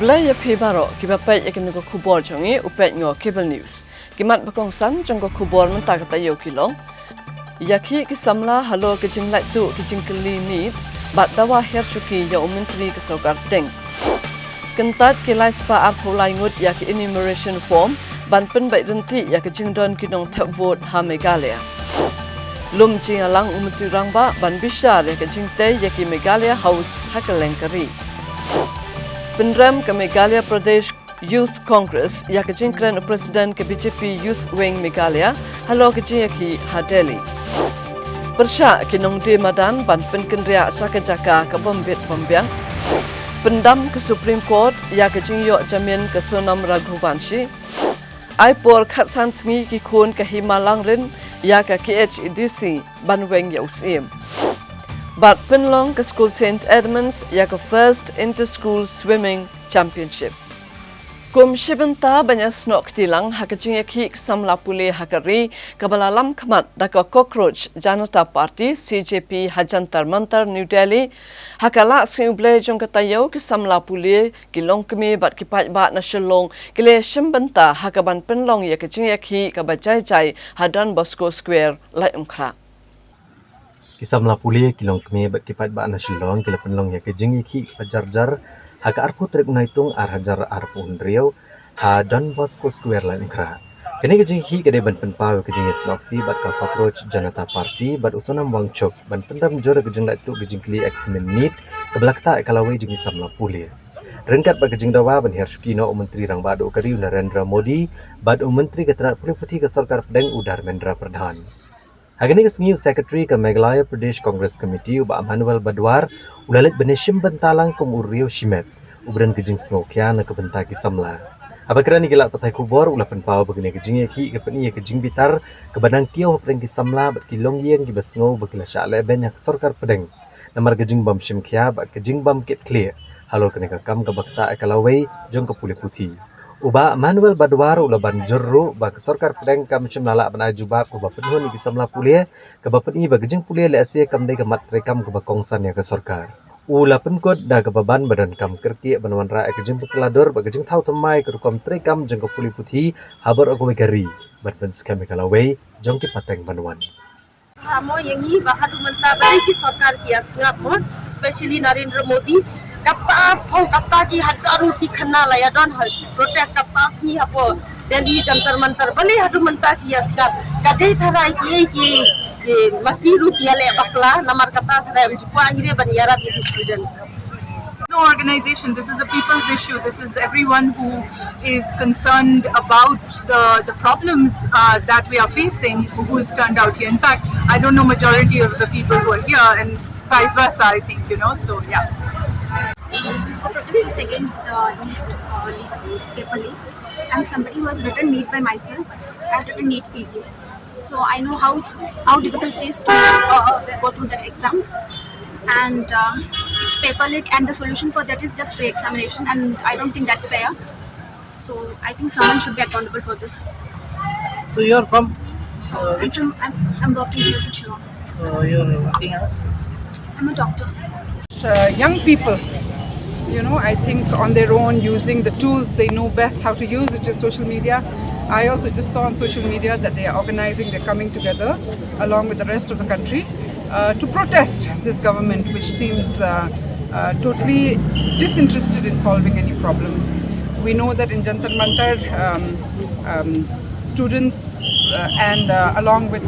Ublay ya pibaro kibapay ya kinugo kubor jongi upet ngo cable news. Kimat bakong san jonggo kubor mentah kata yo kilong. Yaki kisamla halo kijing lai tu kijing keli need bat dawa her syuki ya menteri kesokar deng. Kentat kilai spa ar pulai ngut yaki enumeration form ban pen bai renti ya kijing don kinong tap vote ha Meghalaya. Lum jing alang menteri rangba ban bishar ya kijing te yaki Meghalaya house hakalengkari. Pendram ke Meghalaya Pradesh Youth Congress ya kejingkran Presiden ke BJP Youth Wing Meghalaya halo kejingki Hadeli. Persya kinong di Madan ban penkendria sakajaka ke Bombit Bombyang. Pendam ke Supreme Court ya kejingyok jamin ke Sonam Raghuvanshi. Aipor khatsan sengi ki kun ke Himalangrin ya ke KHEDC ban weng ya usim. Bat penlong ke School St. Edmunds ya ke First Inter-School Swimming Championship. Kum shibenta banyak snok tilang hakajing yaki samla pulih hakari kabalalam kamat daka Cockroach Janata Party CJP Hajantar Mantar New Delhi hakala siuble jong katayo ke samla pulih kilong kemi bat kipat bat na shelong kile shimbenta hakaban penlong yakajing yaki kabajai jai Hadan Bosco Square lai umkra. Kisamla pulih kilong kemi bat kipat ba na shilong kila penlong ya kejing iki pajarjar haka arpu trek unaitung ar hajar arpu undriau ha Don Bosco Square lain kra kene kejing iki gede ban penpaw kejing snokti bat ka Cockroach Janata Party bat usonam wangchok ban pendam jor kejing latu kejing kli x minute keblakta kalawai jing kisamla pulih rengkat ba kejing dawa ban hershkino menteri rang bado kari Narendra Modi bat menteri ketrat pulih putih ke sarkar pedang udar Mendra Pradhan. Hagani kesngiu Secretary ke Meghalaya Pradesh Congress Committee uba Manuel Badwar ulalit beneshim bentalang kum uriu shimet ubran kejing snokya na kebenta kisamla. Abakrani gelak patai kubor ulapan pau begini kejing yaki kepeni kejing bitar kebanang kiau pedeng kisamla bat kilong yang dibasngau bakila syale banyak sorkar pedeng. Namar kejing bam shimkya bat kejing bam kit clear. Halo kene kakam ke bakta ekalawai jong ke pulih putih. Uba Manuel Badwar ulaban jerru ba kesorkar pedeng kam cemlala ban ajubab uba pedhon iki samla pulia ke bapeni ba gejing pulia le asia kam dei kemat rekam ke bakongsan ya kesorkar ula penkot da ke baban badan kam kerti banwan ra kejing pekelador ba gejing thau temai ke rukom trekam jeng ke puli putih habar ogwe gari ban ban skam kalawai jong ki pateng banwan Hamo yang hi bahadu menta bari ki sarkar ki asngap mo especially Narendra Modi kata ki hajaru ki khanna la ya don protest kata sni hapo Delhi jantar mantar bali hadu menta ki asngap kadai tharai ki masiru ki ale bakla namar kata tharai jukwa hire ban yara bi students. No organization, this is a people's issue. This is everyone who is concerned about the problems that we are facing who is turned out here. In fact, I don't know majority of the people who are here and vice versa, I think, so yeah. The protest is against the paper leak. I'm somebody who has written NEET by myself. I've written NEET PG. So I know how difficult it is to go through that exams. And it's paper leak and the solution for that is just re-examination, and I don't think that's fair. So I think someone should be accountable for this. So you're from? I'm working here in Shillong. You're working as? I'm a doctor. Young people, I think on their own using the tools they know best how to use, which is social media. I also just saw on social media that they are organizing, they're coming together along with the rest of the country to protest this government, which seems totally disinterested in solving any problems. We know that in Jantar Mantar, students and along with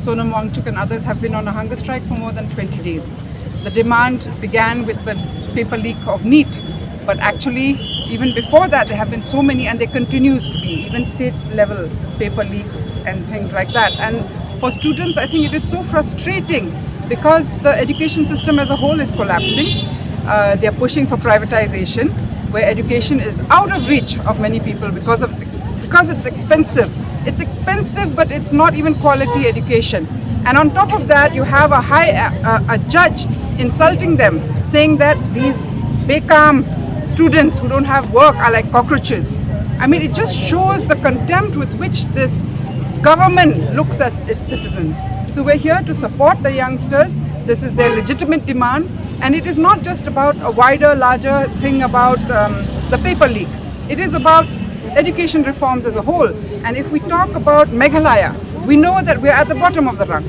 Sonam Wangchuk and others have been on a hunger strike for more than 20 days. The demand began with the paper leak of NEET, but actually even before that there have been so many, and there continues to be even state level paper leaks and things like that. And for students, I think it is so frustrating because the education system as a whole is collapsing. They are pushing for privatization, where education is out of reach of many people because it's expensive. It's expensive, but it's not even quality education. And on top of that, you have a judge insulting them, saying that these bekam students who don't have work are like cockroaches. I mean, it just shows the contempt with which this government looks at its citizens. So we're here to support the youngsters. This is their legitimate demand. And it is not just about a wider, larger thing about the paper leak. It is about education reforms as a whole. And if we talk about Meghalaya, we know that we are at the bottom of the rung.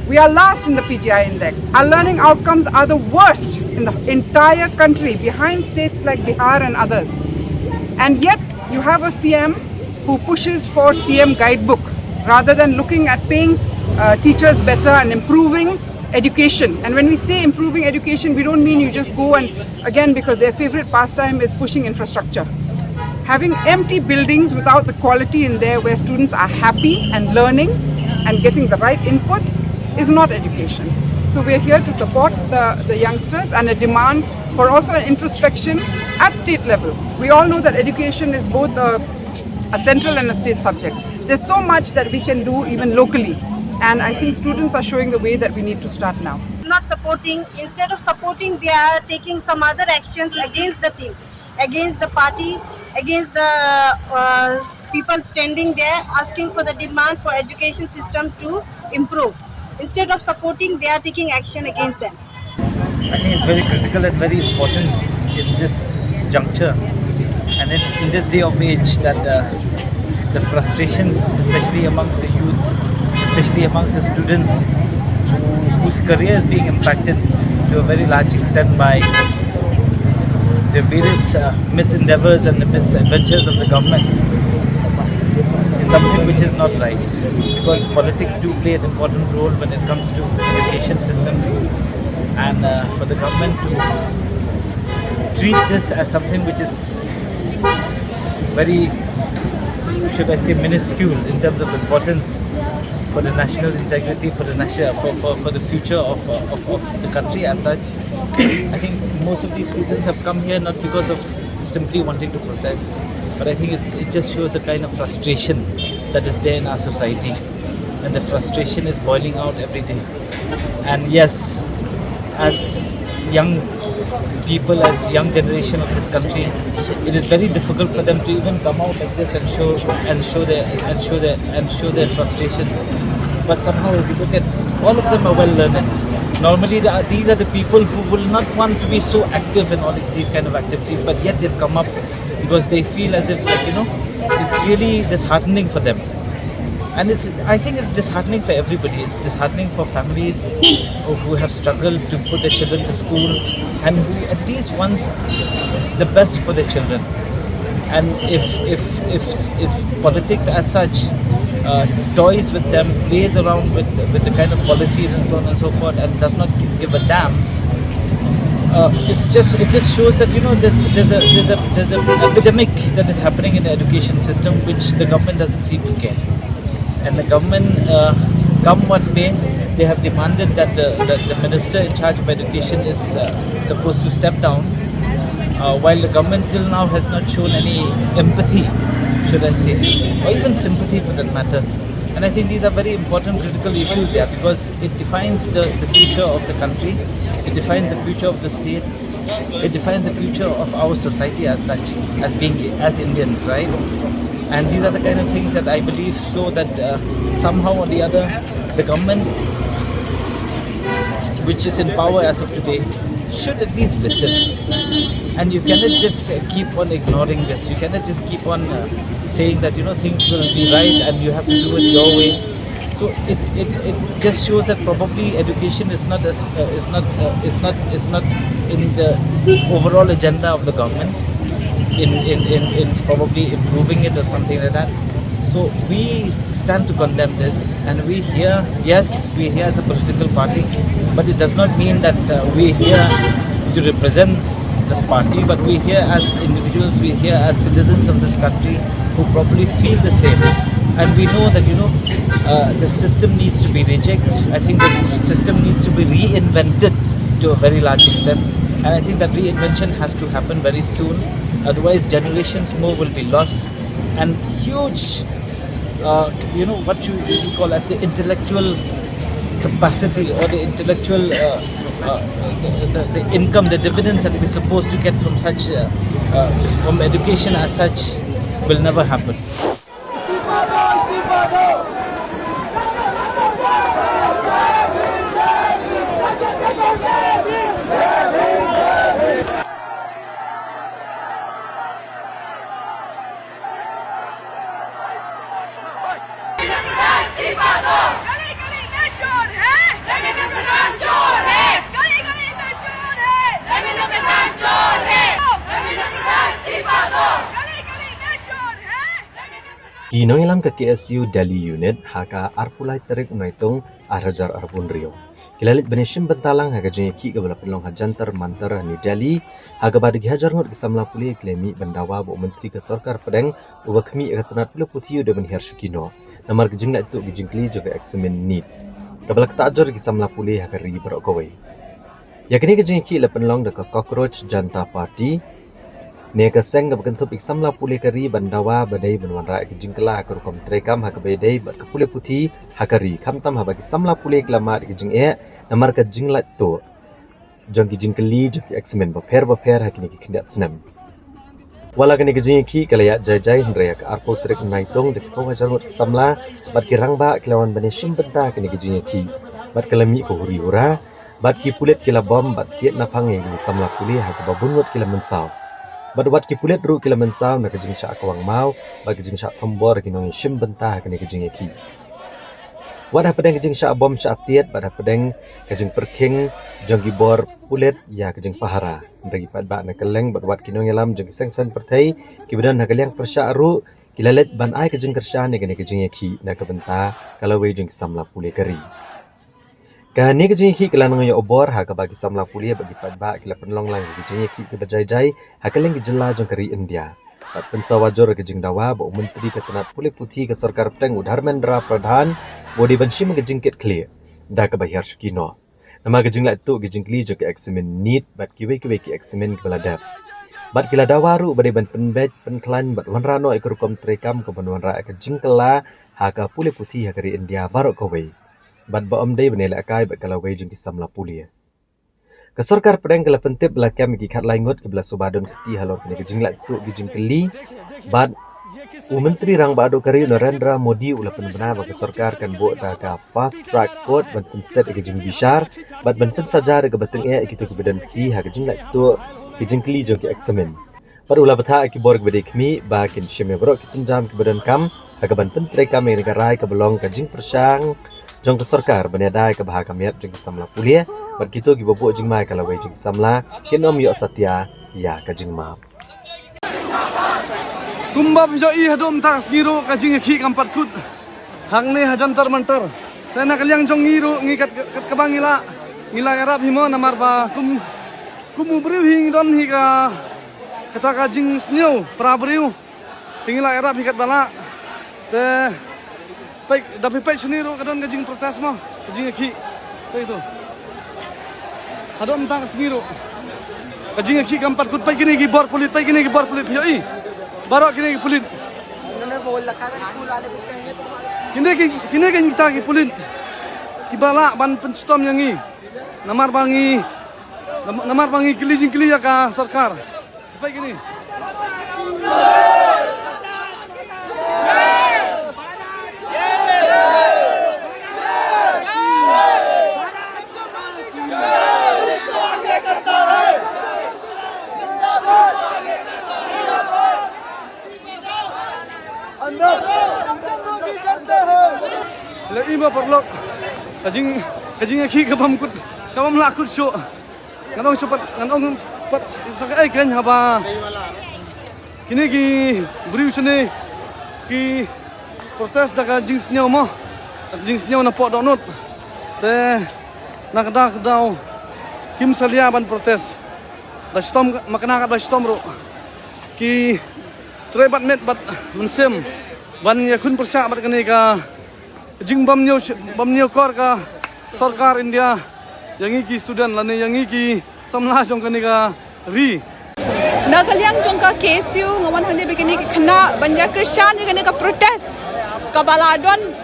We are last in the PGI index. Our learning outcomes are the worst in the entire country, behind states like Bihar and others. And yet you have a CM who pushes for CM guidebook rather than looking at paying teachers better and improving education. And when we say improving education, we don't mean you just go and, again, because their favorite pastime is pushing infrastructure. Having empty buildings without the quality in there where students are happy and learning and getting the right inputs is not education. So we're here to support the youngsters and a demand for also an introspection at state level. We all know that education is both a central and a state subject. There's so much that we can do even locally. And I think students are showing the way that we need to start now. Not supporting, instead of supporting, they are taking some other actions against the team, against the party, against the people standing there asking for the demand for education system to improve. Instead of supporting, they are taking action against them. I think it's very critical and very important in this juncture and in this day of age that the frustrations, especially amongst the youth, especially amongst the students whose career is being impacted to a very large extent by the various misendeavors and the misadventures of the government, is something which is not right, because politics do play an important role when it comes to education system, and for the government to treat this as something which is very, should I say, minuscule in terms of importance for the national integrity, for the for the future of the country as such. I think most of these students have come here not because of simply wanting to protest, but I think it just shows a kind of frustration that is there in our society, and the frustration is boiling out every day. And yes, as young people, as young generation of this country, it is very difficult for them to even come out like this and show their frustrations. But somehow, if you look at, all of them are well learned. Normally, these are the people who will not want to be so active in all these kind of activities, but yet they've come up because they feel as if, it's really disheartening for them. And I think it's disheartening for everybody. It's disheartening for families who have struggled to put their children to school and who at least wants the best for their children. And if politics as such toys with them, plays around with the kind of policies and so on and so forth, and does not give a damn, it just shows that there's an epidemic that is happening in the education system, which the government doesn't seem to care. And the government, come what may, they have demanded that the minister in charge of education is supposed to step down, while the government till now has not shown any empathy, should I say, or even sympathy for that matter. And I think these are very important critical issues here, because it defines the future of the country, it defines the future of the state, it defines the future of our society as such, as Indians, right? And these are the kind of things that I believe so that somehow or the other, the government, which is in power as of today, should at least listen. And you cannot just keep on ignoring this. You cannot just keep on saying that things will be right and you have to do it your way. So it just shows that probably education is not in the overall agenda of the government. In probably improving it or something like that. So we stand to condemn this, and we here as a political party, but it does not mean that we're here to represent the party, but we're here as individuals, we're here as citizens of this country who probably feel the same. And we know that the system needs to be rejected. I think the system needs to be reinvented to a very large extent, and I think that reinvention has to happen very soon. Otherwise, generations more will be lost, and huge, what you call as the intellectual capacity or the intellectual, the income, the dividends that we're supposed to get from such, from education as such, will never happen. Kinong ilam ke KSU Delhi Unit haka arpulai terik unaitung arhajar arbun Rio. Kilalit benishim bentalang haka jengi ki ke bala penlong hajantar mantar ni Delhi haka badagi hajar ngot kesamla puli klemi bendawa bu menteri ke sarkar pedeng ubakmi akatanat pula puthiu de benhir syukino. Namar gejing la itu gejing kli juga eksamen need. Kabala kata ajar kesamla puli haka ri barok kawai. Yakini gejing ki la penlong de ke Cockroach Janta Party Neka seng ke bentup iksamla puli kari bandawa badai benwanra ke jingkela ke rukom trekam hak badai bat ke puli putih hakari kamtam habagi samla puli kelamat ke jing namar ke jinglat tu jong ke jingkeli jong ke eksamen baper hakini ke kindat senam wala kini ke jing ki kalaya jai hendraya ke arpo trek naitong de ko hajarut samla bat ki rangba kelawan bani shim benta kini ke jing ki bat kelami ko huri ura bat ki pulet kila bom bat tiet napang yang samla puli hak babunwat kila mensau Badubat ki pulet ru kila mensau na kejing syak kawang mau bagi kejing syak tombor kinong shim bentah kini kejing ki. Wadah pedeng kejing syak bom syak tiet badah pedeng kejing perking jong gibor pulet ya kejing pahara. Bagi padba na keleng badubat kinong yalam jong sengsen pertai ki badan na kaliang persyak ru kilalet ban ai kejing kersya ni kini kejing ki na kebentah kalau we jong samla puli kari. Kahani kejing ki kelanang yo obor ha bagi samla puli bagi padba kila penlong lang kejing ki ke bajai-jai ha keleng gejela jong kari India. Pat pensawajor kejing dawa bo menteri ketenat puli putih ke sarkar pedeng Dharmendra Pradhan bodi banshim kejing ket clear. Da ke bahir syukino. Nama kejing la tu kejing kli jo ke eksamen need bat kiwe ki eksamen ke baladap. Bat kila dawaru bade ban penbet penklan bat wanrano ekor kom trekam ke banwanra kejing kela ha ka puli putih ha kari India barok kowe. Bat baom day benela akai bat kalau wajing kisamla pulia. Ke sarkar pedeng kala pentip belakam gi khat laingot ke belah subadon keti halor kene kejing la tu kejing keli bat menteri rang bado kari Narendra Modi ulapan benar bagi sarkar kan buat ka fast track court ban instead kejing bishar bat ban saja ke bateng kitu ke badan keti ha kejing la tu kejing keli jong ke eksamen. Bat ulah betha ki bor ke kmi ba kin sheme bro kisenjam ke badan kam ha ban pentre kam yang garai ke belong kejing persang jong ke sarkar baniadai ke bahaka miat jong samla pulia bar kitu gi bobo jing mai kalau we jing samla kinom yo satya ya ka jing ma kumbab jo I hadom ta ngiro ka jing ki kampat kut hang ne hajantar mantar tena kaliang jong ngiro ngikat kabangila ngila arab himo namar ba kumu briu hing don hi ka kata ka jing sneu prabriu tingila arab hikat bala te baik, tapi baik sendiri kadang kajing protes mah, kajing ki, itu. Ada mentang sendiri, kajing ki kampat kut baik kini ki bor pulit, yoi, baru kini ki pulit. Kini kita ki pulit, kibala ban penstom yang ini, namar bangi kelijing ya ka sarkar, baik kini. Ima perlu kajing ki kabam lakut show nganong cepat nganong pat sakai kan haba kini ki beriu sini ki protes da kajing senyau mo kajing senyau na pot donut te nak dah kim salia ban protes da stom makna kat ba stom ro ki trebat met bat mensem ban yakun persa bat kene ka jing bam nyo kor ka sarkar India yang iki student lane yang iki samla jong kene ka ri Nagaliang jong ka KSU ngawan hande begini kena banja Krishan kene ka protest ka baladon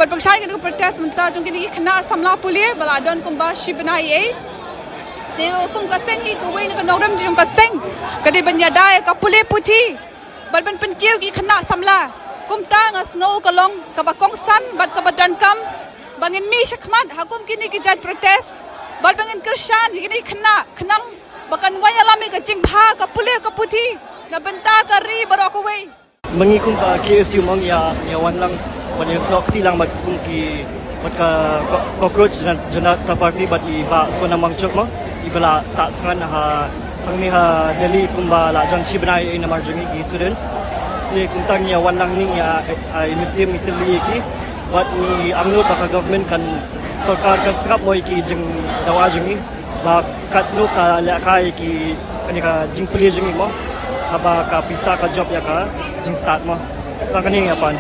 berpaksa kene ka protest menta jong kene kena samla pulie baladon kumba shibnai te kum ka seng hi ko we ka nogram jong ka seng kade banja dai ka pulie puthi ban penkiu ki kena samla kumta ngas ngau kalong kabakong san bat kabadan kam bangin mi shakmat hakum kini ki jat protest bat bangin Krishan kini khenam bakan waya lami ka jing pha ka pule ka puthi na benta ka ri barok we mengikum pa KSU mong ya wan lang wan yung slok ti lang magkung ki maka cockroach Janata Party bat iba Sonam Wangchuk mo ibala sa sangan ha pangni ha Delhi kumba la jangshi banai ina marjungi ki students ni kuntang ya wanang ni ya museum Italy ki wat ni amno ka government kan sarkar kan serap moi ki jeng dawa jungi ba katno ka la kai ki ani ka jing puli jungi mo aba ka pisa ka job ya ka jing start mo ka kani apan.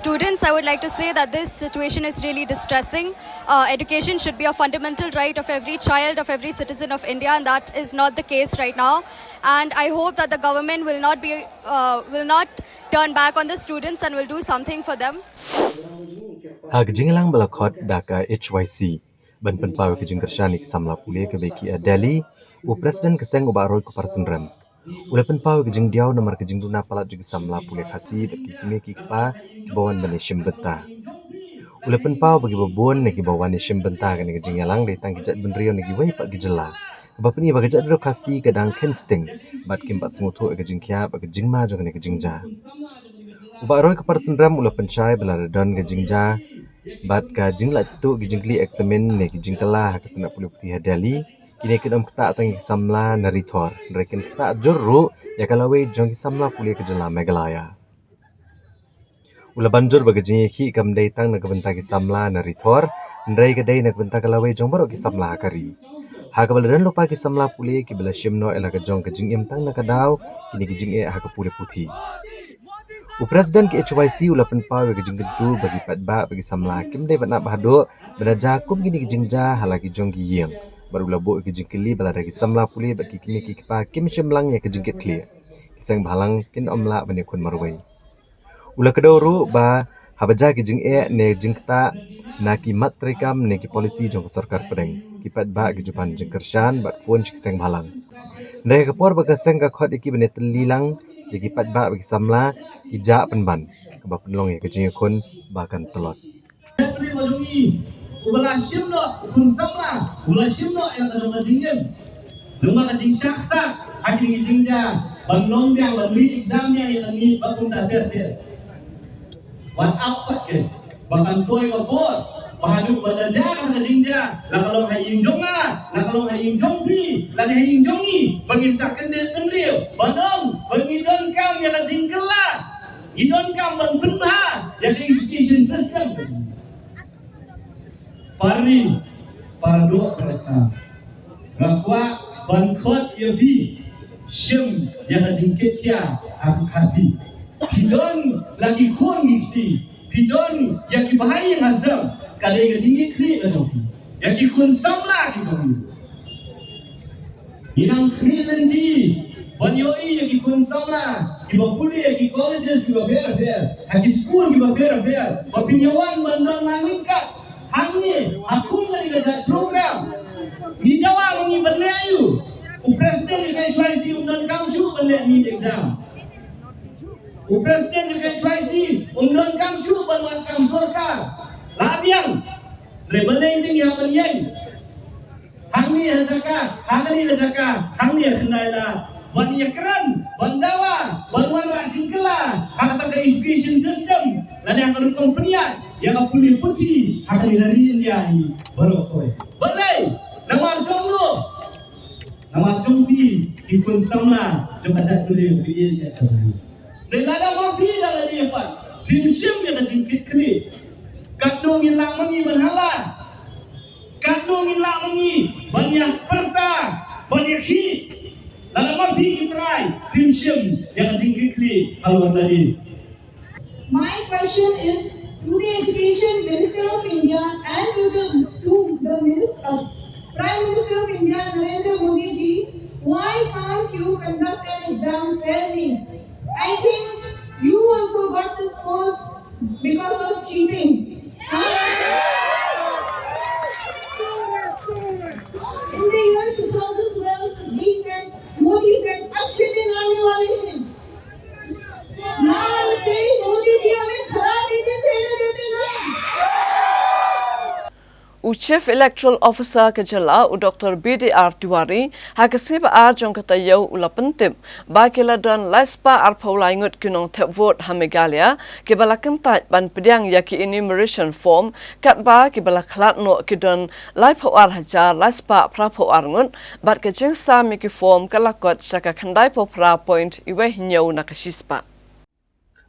Students, I would like to say that this situation is really distressing. Education should be a fundamental right of every child, of every citizen of India, and that is not the case right now. And I hope that the government will not turn back on the students and will do something for them. Hak jingalang balakot daka HYC ban penpaw ke jingkershanik samla pule ke beki Delhi u presiden keseng ubaroi ku parsenram. Ula penpaw ke jing diaw nomor ke jing duna palat juga samla pule khasi beki kime ki kepa bawan bani shimbenta. Ula penpaw bagi babon negi bawan ni shimbenta ke negi jingalang dari tang kijat benrio negi wai pak gijela. Bapani bagi kijat bero khasi ke dang kensting bat kimpat sengutu ke jingkia bagi jingma jong negi jingja. Ubaroi ke parsenram ula pencai beladon ke jingja bat ka jinglat tu ke jingli eksamen negi jingkala ke tena pule putih Delhi. Kini kita mengeta tangi samla naritor, rekin kita juru ya kalawe jongki samla pulih ke jela Meghalaya. Ula banjur bagi jingi kam dai tang nak benta ki samla naritor, ndai ke dai nak benta kalawe jong baru ki samla kari. Ha ka baladan lupa ki samla pulih ki bala shimno ela ke jong ke jingim tang nak daw, kini ki jingi ha ka pulih putih. U presiden ki HYC ula penpaw ke jinggedu bagi patba bagi samla kim dai bat nak bahado benaja kum kini ki jingja halagi jong ki yeng. Baru labuk ke jingkili bala dagi samla pulih bagi kini ki kepa kim shimlang ya ke jingkit clear. Kisang balang kin omla bani kun marwai. Ula kedoru ba habaja ki jing ne jingkta na ki matrekam ne ki polisi jong sarkar pedeng. Kipat ba ki jupan jingkershan bat phone kisang balang. Ndai ke por ba kasang ka khot iki bani telilang ya kipat ba bagi samla ki ja penban. Ke ba penlong ya ke jing kun bahkan telot. Ubala shimno kun samla ubala shimno yang ada dalam jingjem lumba ka jing syakta hakini jingja banglong dia beli examnya yang ni bakun ta ter wat apa ke bahkan toy babor bahadu badaja ka jingja la kalau haying jonga la kalau haying jongpi la haying jongi bagi sakende kendriu banong bagi don kam yang jingkela idon kam ban punha yang education system Pari pardo perasa. Rakwa bankot yabi shim yang jingkit kia hati. Pidon lagi kun giti. Pidon yang bahaya hazam kalau yang jingkit kli la joki. Yang kun samla gitu. Inang kli lendi banyoi yang kun samla. Iba kuliah di colleges iba ber. Haki school iba ber. Bapinyawan bandang nangika. Hangi, aku mengajar program. Di Jawa mengi berlayu. U presiden juga HYC undang kamsu berlayu ni exam. U presiden juga HYC undang kamsu berlayu kam sorkar. Labiang, rebelai ini yang berlayu. Hangi hajaka, hangi kendala. Bani keran, bandawa, bantuan rajin kela. Hakata ke education system. Dan yang kalau kompenian. Yang pulih putih akan dari India ini baru kau. Balai, nama jomlo, nama jombi ikut sama jemaat pulih pulih dia terjadi. Nelada mobil dah dia pak, finshim yang jingkit kini. Kadung ilang mengi berhala, kadung ilang mengi banyak perta, banyak hit. Dalam mobil kita try finshim yang jingkit kini kalau tadi. My question is. To the Education Minister of India and to the Prime Minister of India, Narendra Modi ji, why can't you conduct an exam fairly? I think you also got this post because of cheating. In the year 2012, Modi said, "Akshay din aane wale hain." Now I'm saying Modi ji हमें खराब नीति देने देते ना। Chief Electoral Officer Kejala Dr. BDR Tiwari hakasib a jong katayo ulapentim bakila dan laispa arpaulaingut kinong vote hamigalia kibalakan tat ban pediang yaki enumeration form katba kibalaklat no kidon laipawar hajar laispa prapoar ngut bat kejeng sa miki form kalakot saka kandai popra point iwe hinyo nakashispa.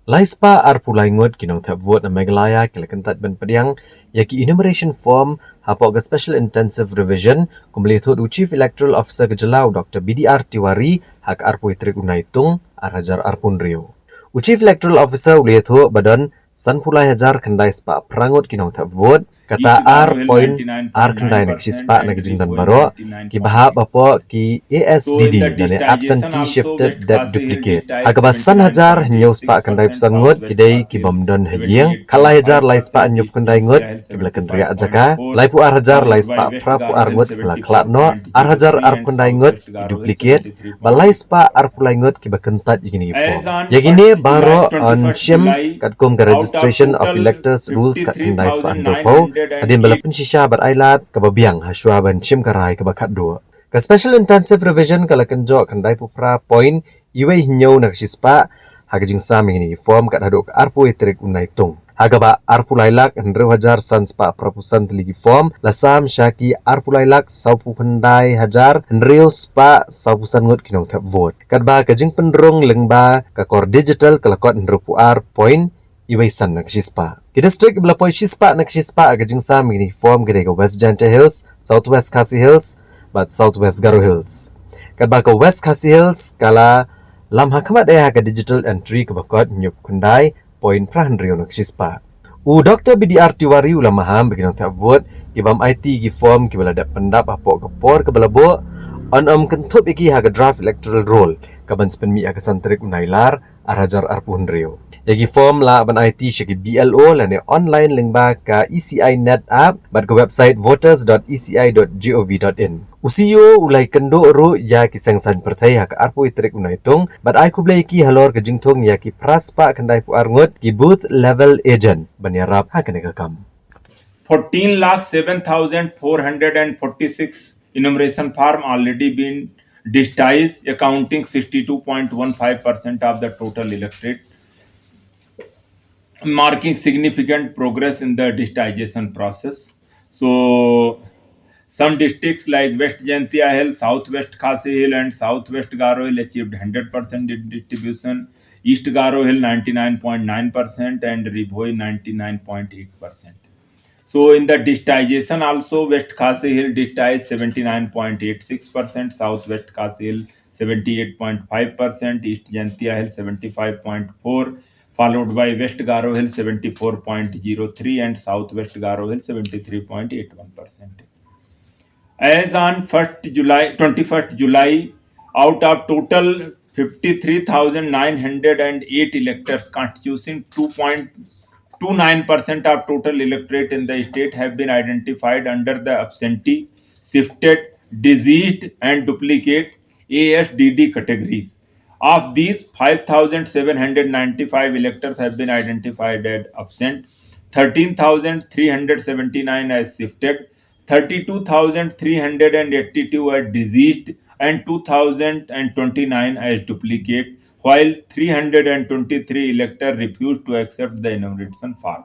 Laispa arpulaingut kinong vote na megalaya kilakantat ban pediang yaki enumeration form hapok ke special intensive revision kumelihat Chief Electoral Officer Kejelau Dr. BDR Tiwari hak arpui trik unaitung arhajar arpun rio. Chief Electoral Officer ulihat badan san pulai hajar kendai spa perangut kinong vote kata point kendai nak sispa nak jingdan baro ki bahap apa ki ASDD dan absentee shifted that duplicate agabasan hajar nyus pa kendai pesangut kidai ki bamdon hajing kalai hajar lai spa nyup kendai ngut ki belakan ria ajaka lai pu hajar lai spa prapu arngut bela klatno hajar kendai ngut duplicate balai spa arpulai ngut ki bakentat yagini form yagini baro on shim kat kum ke registration of electors rules kat kendai spa andopo adin bala pensisya berailat kebabiang haswa ban chim karai kebakat dua. Ke special intensive revision kala kenjo kendai pupra point iwe hinyo nak sispa hagajing saming ini form kat haduk arpu itrik unaitung. Hagaba arpu lailak hendru hajar sanspa prapusan teligi form lasam syaki arpu lailak saupu pendai hajar hendriu spa saupusan ngut kinong tap vote. Kadba kajing pendrung lengba kakor digital kalakot hendru puar point iwe san nak sispa. Di distrik belapoi sispa nak sispa agajing sam ini form gede ke West Janta Hills, Southwest Khasi Hills, but Southwest Garo Hills. Kadba ke West Khasi Hills kala lam hakamat daya ke digital entry ke bakot nyup kundai point prahandrio nak sispa. Dr. BDR Tiwari ulam maham beginang tak vote ibam IT gi form ki bala dak pendap apok ke por ke bala bo on kentup iki haga draft electoral roll kaban spen mi akasan trik unailar arajar arpuhundrio. Yagi form la ban IT syaki BLO lane online lingba ka ECI net app bat ke website voters.eci.gov.in. Usiyo ulai kendo ru ya kisangsan pertai hak arpu itrik unaitung bat ai kublai ki halor ke jingtung ya ki praspa kendai pu arngut ki booth level agent banyarap hakane kakam. 14,07,446 enumeration form already been digitized accounting 62.15% of the total electorate, marking significant progress in the digitization process. So, some districts like West Jaintia Hill, Southwest Khasi Hill, and Southwest Garo Hill achieved 100% distribution. East Garo Hill 99.9% and Ribhoi 99.8%. So, in the digitization also, West Khasi Hill digitized 79.86%, Southwest Khasi Hill 78.5%, East Jaintia Hill 75.4%. Followed by West Garo Hill 74.03 and Southwest Garo Hill 73.81%. As on 21st July, out of total 53,908 electors constituting 2.29% of total electorate in the state have been identified under the absentee, shifted, diseased and duplicate ASDD categories. Of these, 5,795 electors have been identified as absent, 13,379 as shifted, 32,382 as diseased, and 2,029 as duplicate, while 323 electors refused to accept the enumeration form.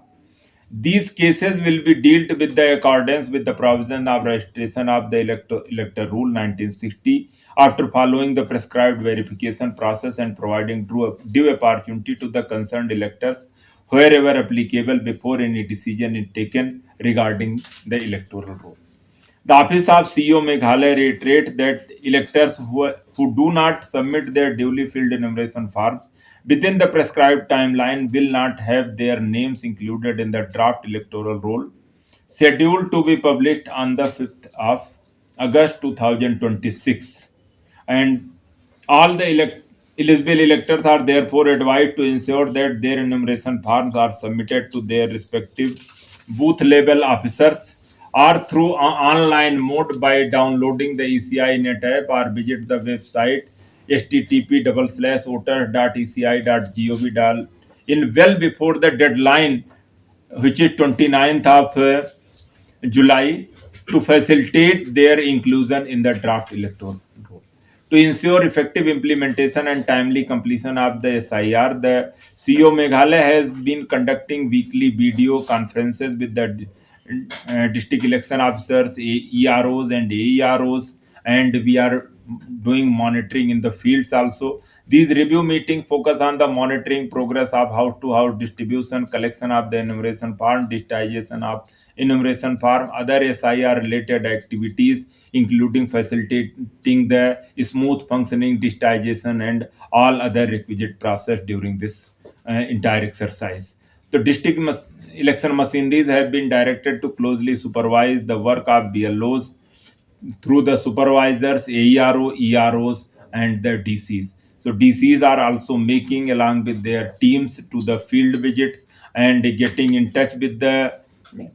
These cases will be dealt with the accordance with the provision of registration of the elector rule 1960 after following the prescribed verification process and providing due opportunity to the concerned electors wherever applicable before any decision is taken regarding the electoral roll. The Office of CEO Meghalaya reiterates that electors who do not submit their duly filled enumeration forms within the prescribed timeline will not have their names included in the draft electoral roll scheduled to be published on the 5th of August 2026. And all the eligible electors are therefore advised to ensure that their enumeration forms are submitted to their respective booth level officers or through online mode by downloading the ECI Net app or visit the website http://voters.eci.gov in well before the deadline, which is 29th of July to facilitate their inclusion in the draft electoral roll. To ensure effective implementation and timely completion of the SIR, the CEO Meghalaya has been conducting weekly video conferences with the district election officers, EROs, and AEROs, and we are doing monitoring in the fields also. These review meetings focus on the monitoring progress of house to house distribution, collection of the enumeration form, digitization of enumeration form, other SIR related activities, including facilitating the smooth functioning digitization and all other requisite process during this entire exercise. The election machineries have been directed to closely supervise the work of BLOs through the supervisors, AERO, EROs, and the DCs. So DCs are also making along with their teams to the field visits and getting in touch with the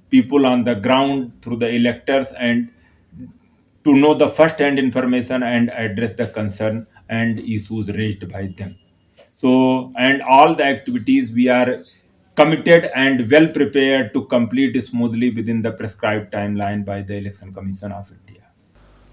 people on the ground through the electors and to know the first-hand information and address the concern and issues raised by them. So, and all the activities we are committed and well prepared to complete smoothly within the prescribed timeline by the Election Commission of India.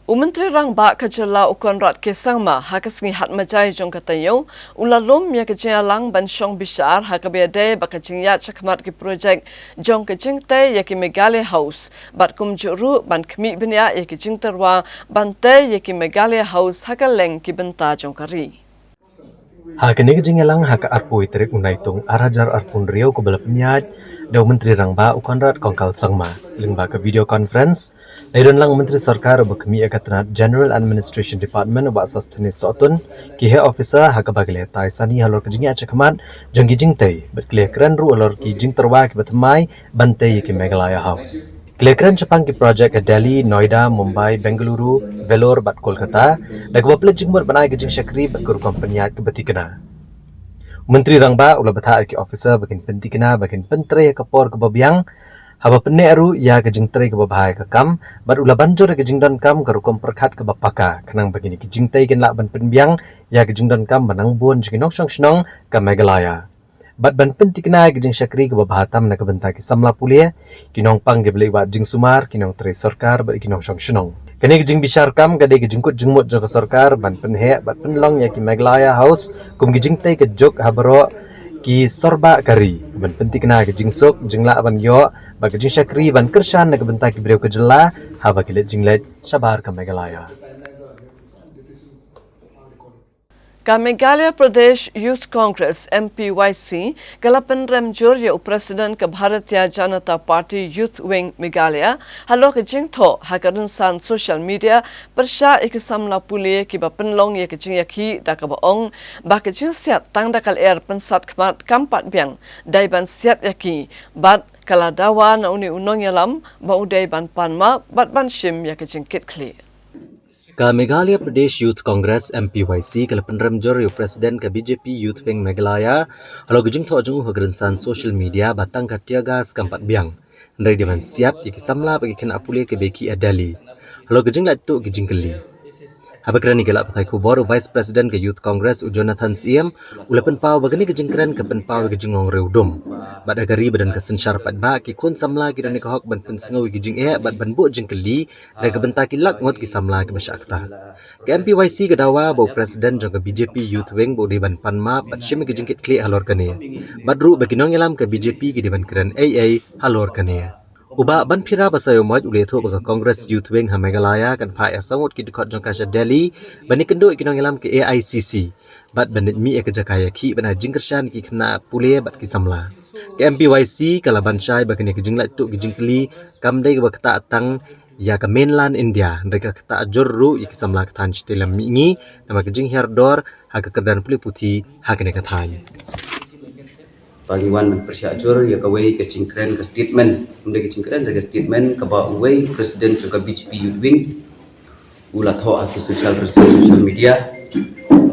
Umentri rang ba kajala ukonrat kesangma hakas ngi hat majai jong katayo ulalom ya kejaya lang banshong bisar hakabede bakajing ya chakmat ki project jong kejing te ya ki Meghalaya House bat kum juru ban kmi benya ya kejing terwa bante ya ki Meghalaya House hakaleng ki benta jong kari. Hakani kejing lang haka arpoi terik unaitung arajar arpun riau ke bala penyat Daw Menteri Rangba ukonrat kongkal sangma lingba ke video conference laidon lang Menteri Sarkar bakmi akatanat General Administration Department ba sastene sotun ki he officer hakabagle tai sani halor ke jingi achakman janggi jingtai bet klekran ru alor ki jing terwa ki batmai bante ki Meghalaya House klekran chapang ki project ke Delhi, Noida, Mumbai, Bengaluru, Vellore bat Kolkata dagwa pledging ber banai ke jing Shakri bat guru kompanyat ke batikana Menteri Rangba ulah betah ki officer bakin pentikna bakin pentre ke por ke babiang haba penne aru ya ke jing tre ke babhai ke kam bat ulah banjor ke jing don kam ke rukom perkhat ke bapaka kanang bagini ki jing tai ken lak ban penbiang ya ke jing don kam banang bon jing nok song snong ke Meghalaya bat ban pentikna ke jing Shakri ke babhatam na ke benta ki samla pulia kinong pang ke beli wat jing Sumar kinong tre Sarkar bat kinong song snong kene gijing bisar kam gade gijing kut jingmut jok sarkar ban penhe bat penlong ya ki Meghalaya House kum gijing tai ke jok habro ki sorba kari ban penti kena gijing sok jingla ban yo ba gijing Shakri ban kershan na benta ki breu ke jela haba ki jinglet sabar ke Meghalaya Ka Meghalaya Pradesh Youth Congress MPYC kalapan ramjur ya Presiden ke Bharatiya Janata Party Youth Wing Meghalaya halo ke jingtho hakarin san social media persya ikisamla pulie ki ba penlong ya ke jing yakhi da ka baong ba ke jing siat tang da kal er pensat kmat kampat biang dai ban siat yaki bat kala dawa na uni unong yalam ba udai ban panma bat ban shim ya ke jing kit clear Ka Meghalaya Pradesh Youth Congress MPYC kalapan ramjur yo Presiden ke BJP Youth Wing Meghalaya halo gejing tho jung hagrensan social media batang katiaga skampat biang ndai diman siap ki samla bagi ken apule ke beki adali halo gejing latu gejing keli habakrani galak patai kubor Vice President ke Youth Congress Jonathan Siem ulapan pau bagani gejing kran ke pen pau gejing ngong reudum bad agari badan ke sensyar pat ba ki kun samla ki dan ke hok ban pen sengau gejing bat ban bu jing keli da ke benta ki lak ngot ki samla ke masyakta ke MPYC ke dawa bau Presiden jong ke BJP Youth Wing bau deban panma bat shim gejing kit kli halor kane badru bagi nong yalam ke BJP ki deban kran AA halor kane Uba ban phira basayo moj ule tho baga Congress Youth Wing ha Meghalaya kan pha asangot ki dikot jong kasha Delhi bani kendo ikinong yalam ke AICC bat banit mi ek jakaya ki bana jingkershan ki khna pule bat ki samla ke MPYC kala banshai bagani ki jingla tu ki jingkli kamdai ke bakta tang ya ke mainland India mereka kata ajurru ik samla kathan chitelam mingi nama ke jing herdor ha ke kerdan puli puti ha kene kathan Pagi-wan mempersiapkan ya kawai ke cingkren ke statement, kemudian ke cingkren dari statement ke bawai Presiden juga BJP Youth Wing, ulat ho ke social media,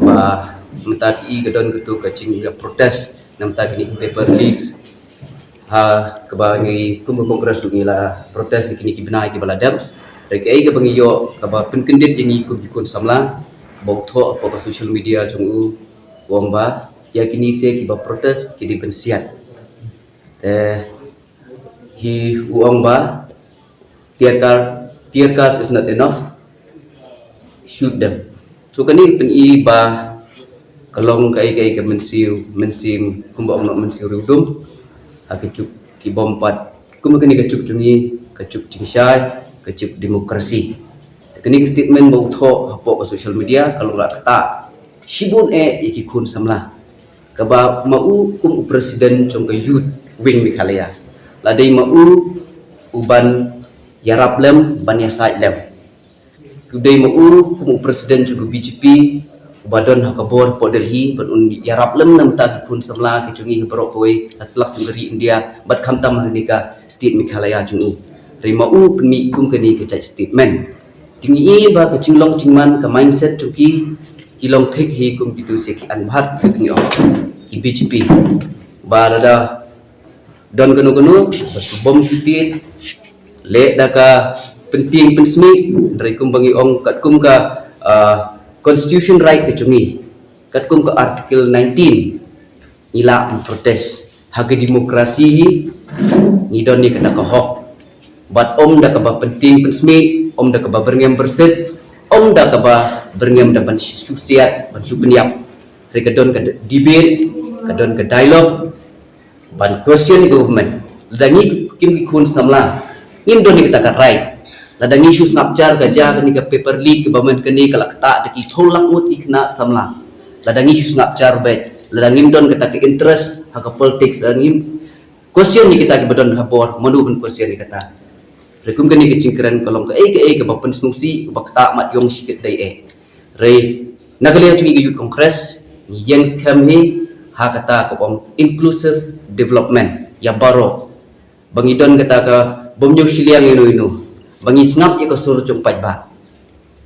bah mentaki gedon ketu ke cingga protes, namtaki ni paper leaks, ha kebangi kumpul kongres la protes kini kibnai ki baladam, dari ke bangi yo ke bah penkendit yang ikut samla, bau tho apa social media cungu wamba. Ya kini saya kiba protes kini pensiat. Hi uang ba tear gas is not enough, shoot them. So kani pen I ba kalong kai ke mensim kumba nak mensiu rudum akicuk ki bompat kum kani kacuk cungi kacuk cingsyai kacuk demokrasi. Kani statement bau tho hapo ke social media kalau la kata shibun iki kun samla kaba mau kum presiden trong ke youth wing Meghalaya ladai mau uban yarap lem ban yasai lem kudai mau kum presiden juga BJP badon hakabor po Delhi ban un yarap lem nam ta kun samla ki chungi bro koi aslak jungri India bat khamtam hanika state Meghalaya chungi ri mau pmi kum kani ke statement tinggi ba ke cinglong cingman ke mindset cuki kilong thik hi kum pitu se ki anbhat ni ki BJP ba rada don ganu basubom kitit le daka penting pensmi dari kum bangi ong kat kum ka constitution right ke cungi kat kum ke article 19 ila protes hak demokrasi ni don ni kata hok bat om da ka ba penting pensmi om da ka ba berngem berset om da ka ba berngem da ban susiat ban supeniap rekadon ka debate kadon ka dialogue ban question government ladangi kim ki kun samla im don ni kata ka right ladangi isu snapchar ka ja ni ka paper leak government kani kala kata de ki tholak mut ikna samla ladangi isu snapchar bet ladangi don kata ke interest hak politics ladangi question ni kita ke badon habor manu ban question ni kata rekum kani ke cingkran kolong ke bapen snungsi bakta mat yong sikit dai re nagale tu gi youth congress yang scam hi ha kata ko inclusive development ya baro bangi don kata ka bomnyo siliang ino bangi snap ya ko sur chongpat ba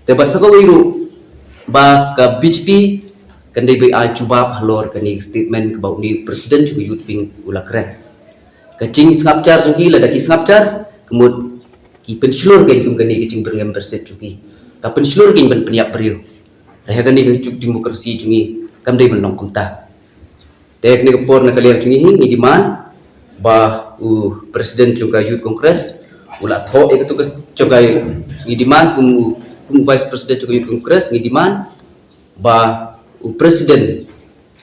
te bar sako wiru ba ka BJP kandai bai a cuba halor kani statement ke bau ni presiden juga youth wing ulakren kacing snapchar jugi ladaki snapchar kemud ki penslur gen kum kani kicing berngem berset jugi ka penslur gen ban peniap beriu reha kani kicuk demokrasi jugi kam dai ban longkum ta tek ni por na kalian jugi ni diman ba presiden juga youth congress ula tho tugas juga ni diman kum vice president juga youth congress ni diman ba presiden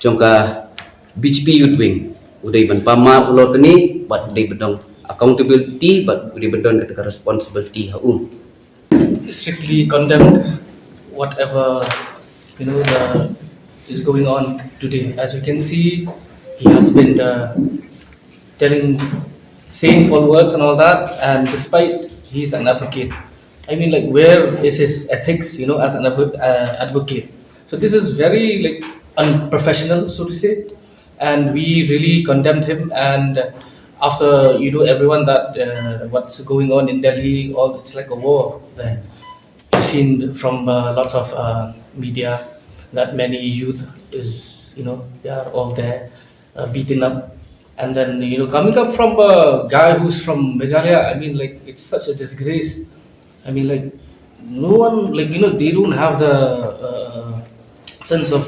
juga BJP youth wing udai ban pama ulor kani bat udai bedong accountability but we bendon ketika responsibility haum strictly condemned whatever is going on today. As you can see, he has been saying full words and all that, and despite he's an advocate, I mean, like, where is his ethics, as an advocate? So this is very unprofessional, so to say, and we really condemned him. And after everyone that what's going on in Delhi, it's like a war there. You've seen from lots of media that many youth is they are all there beaten up, and then coming up from a guy who's from Meghalaya, I mean, like, it's such a disgrace. I mean, like, no one, they don't have the sense of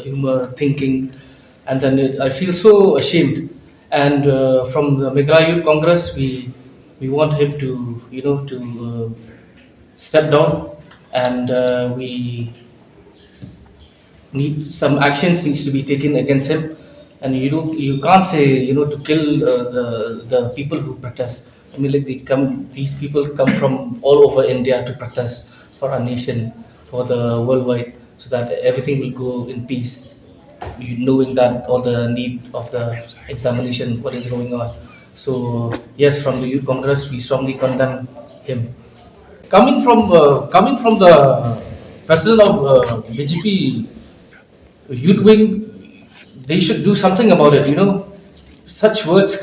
humor, thinking, and then I feel so ashamed. And from the Meghalaya Youth Congress, we want him to step down, and we need some actions needs to be taken against him. And you can't say to kill the people who protest. I mean, like, these people come from all over India to protest for our nation, for the worldwide, so that everything will go in peace. Knowing that all the need of the examination, what is going on. So yes, from the Youth Congress, we strongly condemn him. Coming from the president of BJP Youth Wing, they should do something about it. Such words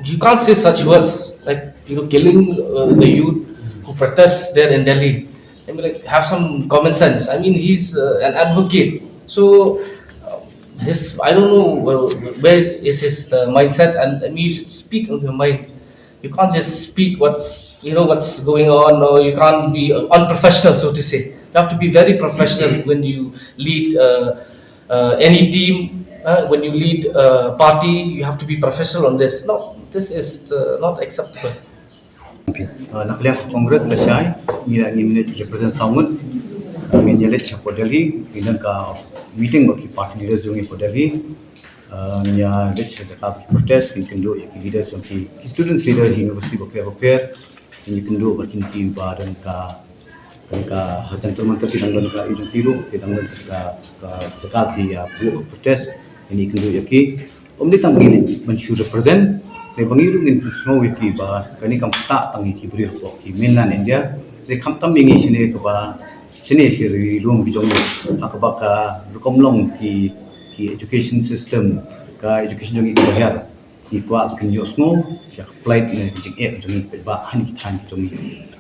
you can't say such words, like killing the youth who protest there in Delhi. I mean, like, have some common sense. I mean, he's an advocate, so. I don't know where is his mindset, and I mean, you should speak on your mind. You can't just speak what's going on, or you can't be unprofessional, so to say. You have to be very professional when you lead any team. When you lead a party, you have to be professional on this. No, this is not acceptable. Nakliang Congress selesai, ia ingin represent Saungut, ingin jalan ke Delhi, ingin ke meeting bagi party leaders yang ke Delhi, ia leceh cakap protest, ingin kendu ia leaders yang ki students leader university bapir, ingin kendu berkinti badan ke hancur mantap kita dan ke ujung tiru, kita dan ke cakap dia buat protest, ini kendu ia ki, ditang begini mensure represent. Bangiru ngin pusno wiki ba kani kam ta tangi ki bri ho ki mainland India re kam tam bingi sini ke ba sini siri room ki jong akaba ka rukomlong ki education system ka education jong ki bahar ki kwa kin yosno ya applied ne jing e jong ba han ki than jong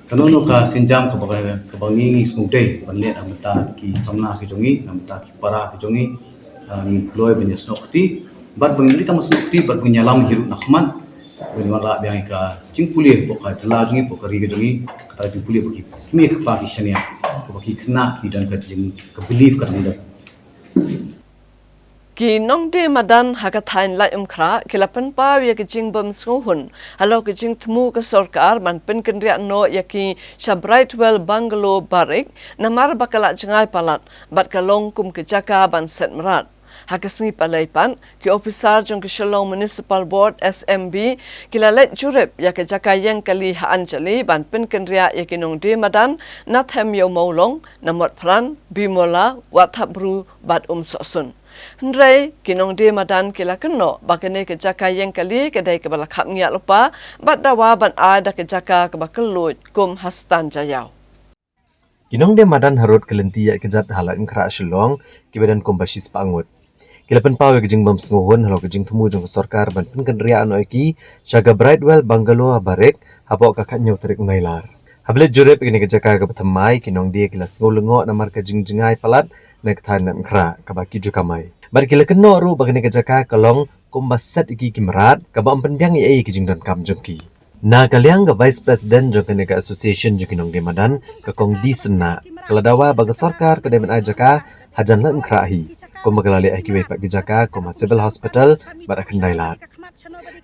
kanono ka sinjam ka bangi smude banle amta ki samna ki jong amta ki para ki jong ni ploy benya snokti bat bangi ta masnokti bat punyalam hiru nakhman Bagaimana biang ika jing pulih boka jelas jungi boka riga jungi kata jing pulih bagi kimi ke pagi shania ke bagi kena ki dan ke jing ke belief kan anda Ki nong de madan hakatain lai umkra kilapan pa ya ke jing bam skuhun halo ke jing temu ke sarkar man pen kendria no ya ki Shabrightwell Bungalow Barik namar bakala jengai palat bat kalong kum ke jaka ban set merat Hakasngi palaipan ki officer jong ke Shillong Municipal Board SMB kilalet jurep ya ke jaka yang kali haan jali ban pen kendria ya ke nong de madan nathem yo maulong namot pran bimola wathabru bat sosun Hendrai kinong de madan kila keno bakane ke jaka yang kali kedai ke balakap ngiak lupa bat dawa ban ada ke jaka ke bakelut kum hastan jayau Kinong de madan harut kelenti ya kejat halak ngkra Shillong kibadan kombasis pangut Kilapan pawe kejing bam senguhun halo kejing temu jong sarkar ban pen kendriaan oiki Shabrightwell Bungalow Barik hapo kakaknya terik ngailar. Hablet jurep kini kejaka ke petamai kinong dia kila sengulengo namar kejing jengai palat nek tan nak kra kabaki jukamai. Bar kila keno ru bagani kejaka kalong kombaset iki kimerat kabam pendiang ai kejing dan kam jongki. Na kaliang ke Vice President jong kene ke Association jong kinong de madan ke kong di sena keladawa baga sarkar ke demen ajaka hajan lan krahi. Koma kalali akiway pak gijaka koma civil hospital bar akan dailat.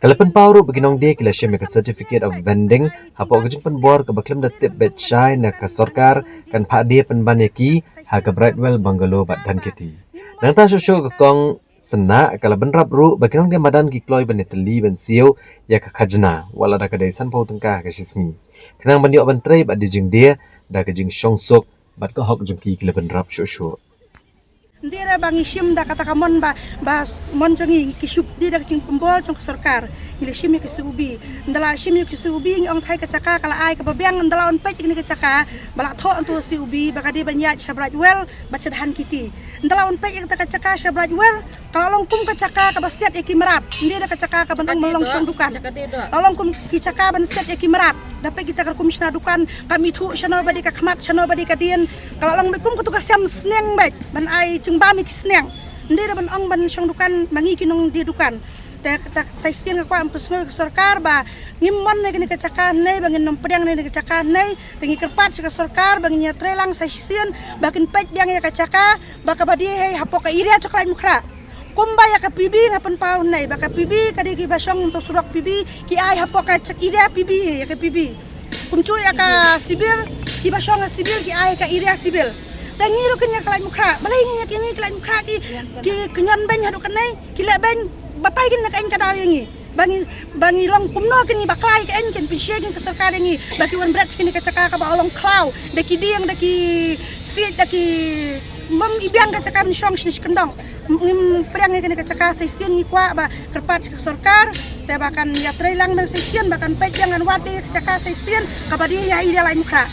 Kalapan pauru beginong dia kila syem ke certificate of vending hapo kejing penbor ke baklam da tip bet shai na ke sarkar kan pak dia penban yaki ha ke Brightwell Bungalow bat dan kiti. Nang ta shosho ke kong sena kalaban rabru beginong dia madan ki kloy ban neteli ban siu ya ke khajna wala da kedai san pau tengkah ke sisngi. Kenang ban yo ban trai bat dijing dia da kejing shongsok bat ke hok jengki kalaban rab shosho. Ndira bangi sim da kata kamon ba mon jongi kisup di da cing pembol jong sarkar ile sim ke subi ndala sim ke subi ong thai ke caka kala ai ke babiang ndala on pek ni ke caka bala tho antu si ubi baka di banyak Shabrightwell baca dahan kiti ndala on pek ke caka Shabrightwell kalau long kum ke caka ke basiat ekimerat ndira ke caka ke bentang melong song dukan long kum ki caka ban set ekimerat dapat kita ke komisioner dukan kami thu channel badi ke khmat channel badi ke dien kalau long kum ke tugas jam sneng baik ban ai bami kisneng ndira ban ong ban syang dukan mangi kinong di dukan ta sai sien ka ampus no sarkar ba ngimon ne kini kecaka nei bangin nom pedang ne kecaka nei tengi kerpat ka sarkar bangin nya trelang sai sien bakin pek yang ya kecaka baka badi he hapo ka iria coklai mukra kumba ya ka pibi ngapan pau nei baka pibi kadi ki basong untuk surak pibi ki ai hapo ka cek iria pibi he ya ka pibi kumcu ya ka sibil ki basong sibil ki ai ka iria sibil tangi ro kenya kalai mukra balai nya kini kalai mukra ki kenyan ben hadu kanai kila ben batai kin nak en kada yangi bangi long kumno kini baklai ken ken pisye kin kasarkar yangi baki wan brat kini kacaka ka ba long cloud daki diang daki sit daki mom ibiang kacaka ni shong ni kendong perang kini kacaka sesien ni kwa ba kerpat kasarkar te bakan ya trelang bang sesien bakan pek jangan wadi kacaka sesien ka ba dia ida lai mukra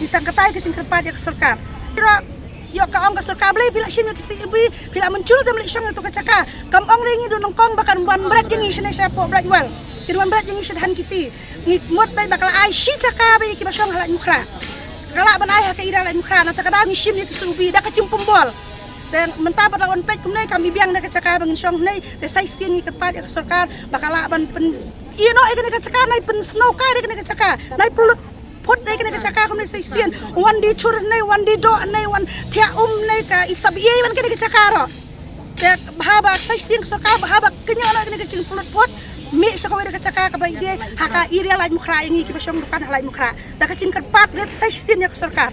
ditangkatai ke sing kerpat ya kasarkar Kira yo ka ong kasarkar blay bila sim ki ibi bila muncul dam li syang to kacaka kam ong ringi do nong kong bakan ban berat yang isne sapo Brightwell kirwan berat yang isne han kiti ngi mot bay bakal ai shi caka bay ki basong halak mukra kala ban ai ha ka ira lak mukra na ta kada ngi sim ki subi da ka cimpum bol dan mentah pada on pek kumnai kami biang da kacaka bangin syong nei te sai sien ni kepat kasarkar bakal ban pen ino ikene kacaka nai pen snow kai ikene kacaka nai pulut pot nai kena kacaka kum nai sesien wan di chur nai wan di do nai wan thia nai ka isabiye wan kena kacaka ro te bahaba sesien soka bahaba kenya nai kena kacing pulut pot mi sakawai ka caka ka bai dia haka area lai mukra yangi ki basong dukan halai mukra da ka cingkar pat red session ya sarkar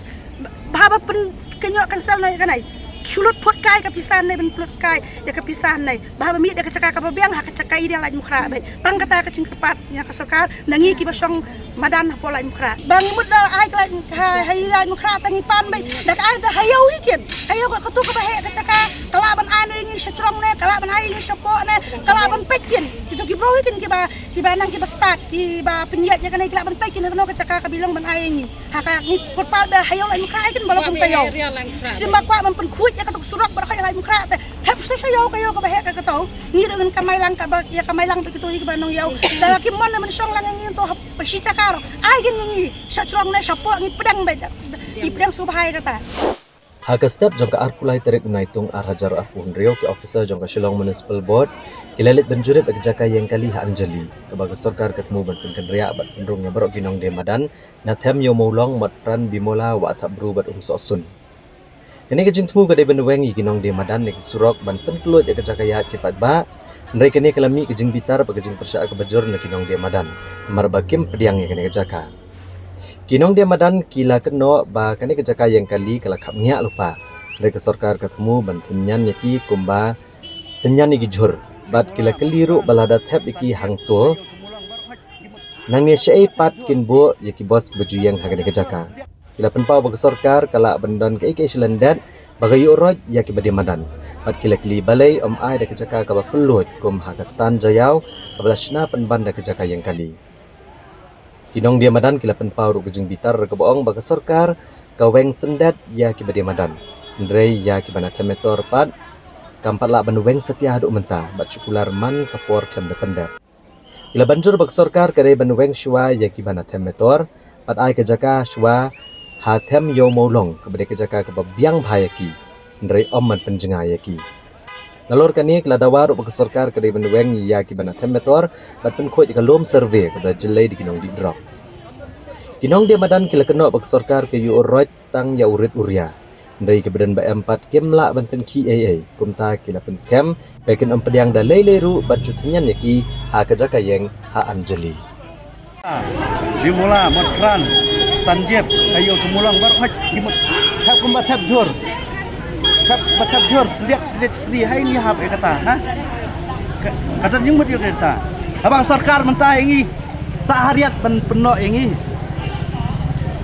baba pen kenyo kan sal nai kanai sulut pot kai ka pisan nai ben pot kai ya ka pisan nai baba mi da ka caka ka babiang haka caka area lai mukra bai tang kata ka cingkar pat ya ka sarkar nangi ki basong madan po lai mukra bang mudda ai lai mukra tangi pan bai da ka ada hayau hikin hayau ka tu ka bahe ka caka kalaban anu ini setrong ne kalaban ai ini sepo ne kalaban pekin itu ki bro hikin ki ba nang ki ba start ki ba penyat ya kana kalaban pekin no ka caka ka bilang ban ai ini haka ni pot pal da hayau lai mukra hikin balong kayo simba kwa man pen kuit ya ka tu surak bar kai lai mukra te tap sto sayau kayo ka bahe ka to ni dengan kamai lang ka ba ya kamai lang begitu ki ba nong yau da ki mon man song lang ini to pasi caka ai gin ni setrong ne sepo ni pedang ba di pedang subhai kata Haka step jangka arpulai terik naitung arhajar arpun rio ke officer jangka Shillong Municipal Board kilalit benjurit bagi jaka yang kali ha Anjali kebaga sarkar ketemu banten kenria bat pendrung yang barok ginong demadan na them yo maulong mat pran bimola wa atak bru bat sosun kini kejing temu gade benwengi ginong demadan nek surok ban penkelut ya jaka ya kepat ba ndai kini kelami kejing bitar bagajing persya ke bajor nek ginong demadan marbakim pediang ya kini jaka Kinong dia madan kila keno ba kani kejaka yang kali kala kapnya lupa. Mereka sarkar ketemu bantinyan yaki kumba tenyan iki jur. Bat kila keliru balada thep iki hangto. Nang ni syai pat kinbo yaki bos baju yang hagani kejaka. Kila penpau bag sarkar kala bandan ke iki islandat bagayu roj yaki badi madan. Bat kila kli balai ai da kejaka ka ba pelut kum Hakastan Jayau kablashna penban da kejaka yang kali. Kinong dia madan kila penpau ru kejing bitar ke boong bagi sarkar kaweng sendat ya ki badi madan ndrei ya ki bana temetor pat kampat la banweng setia haduk mentah bat cukular man kapor klem dependat kila banjur bagi sarkar kare banweng shwa ya ki bana temetor pat ai ke jaka shwa ha them yo maulong ke badi ke jaka ke babiang bhayaki ndrei man penjenga yaki Nalor kani kila dawar bagi sarkar kare banweng ya ki bana temetor bat penkhoi ka lom survey ke jelai di kinong di drugs Kinong dia madan kila kena bagi sarkar ke yu roj tang ya urit uria. Ndai ke badan ba empat kem la ban pen ki AA kumta kila pen scam pekin pediang da leileru bat cutenyan yaki ha kajaka yang ha Anjali. Dimula modran tanjep kayo tumulang barhaj dimut tap kumba tap jor. Tap jor lihat tri hai ni ha kata ha. Kata nyung mati kata. Abang sarkar mentah ingi sahariat ben penok ingi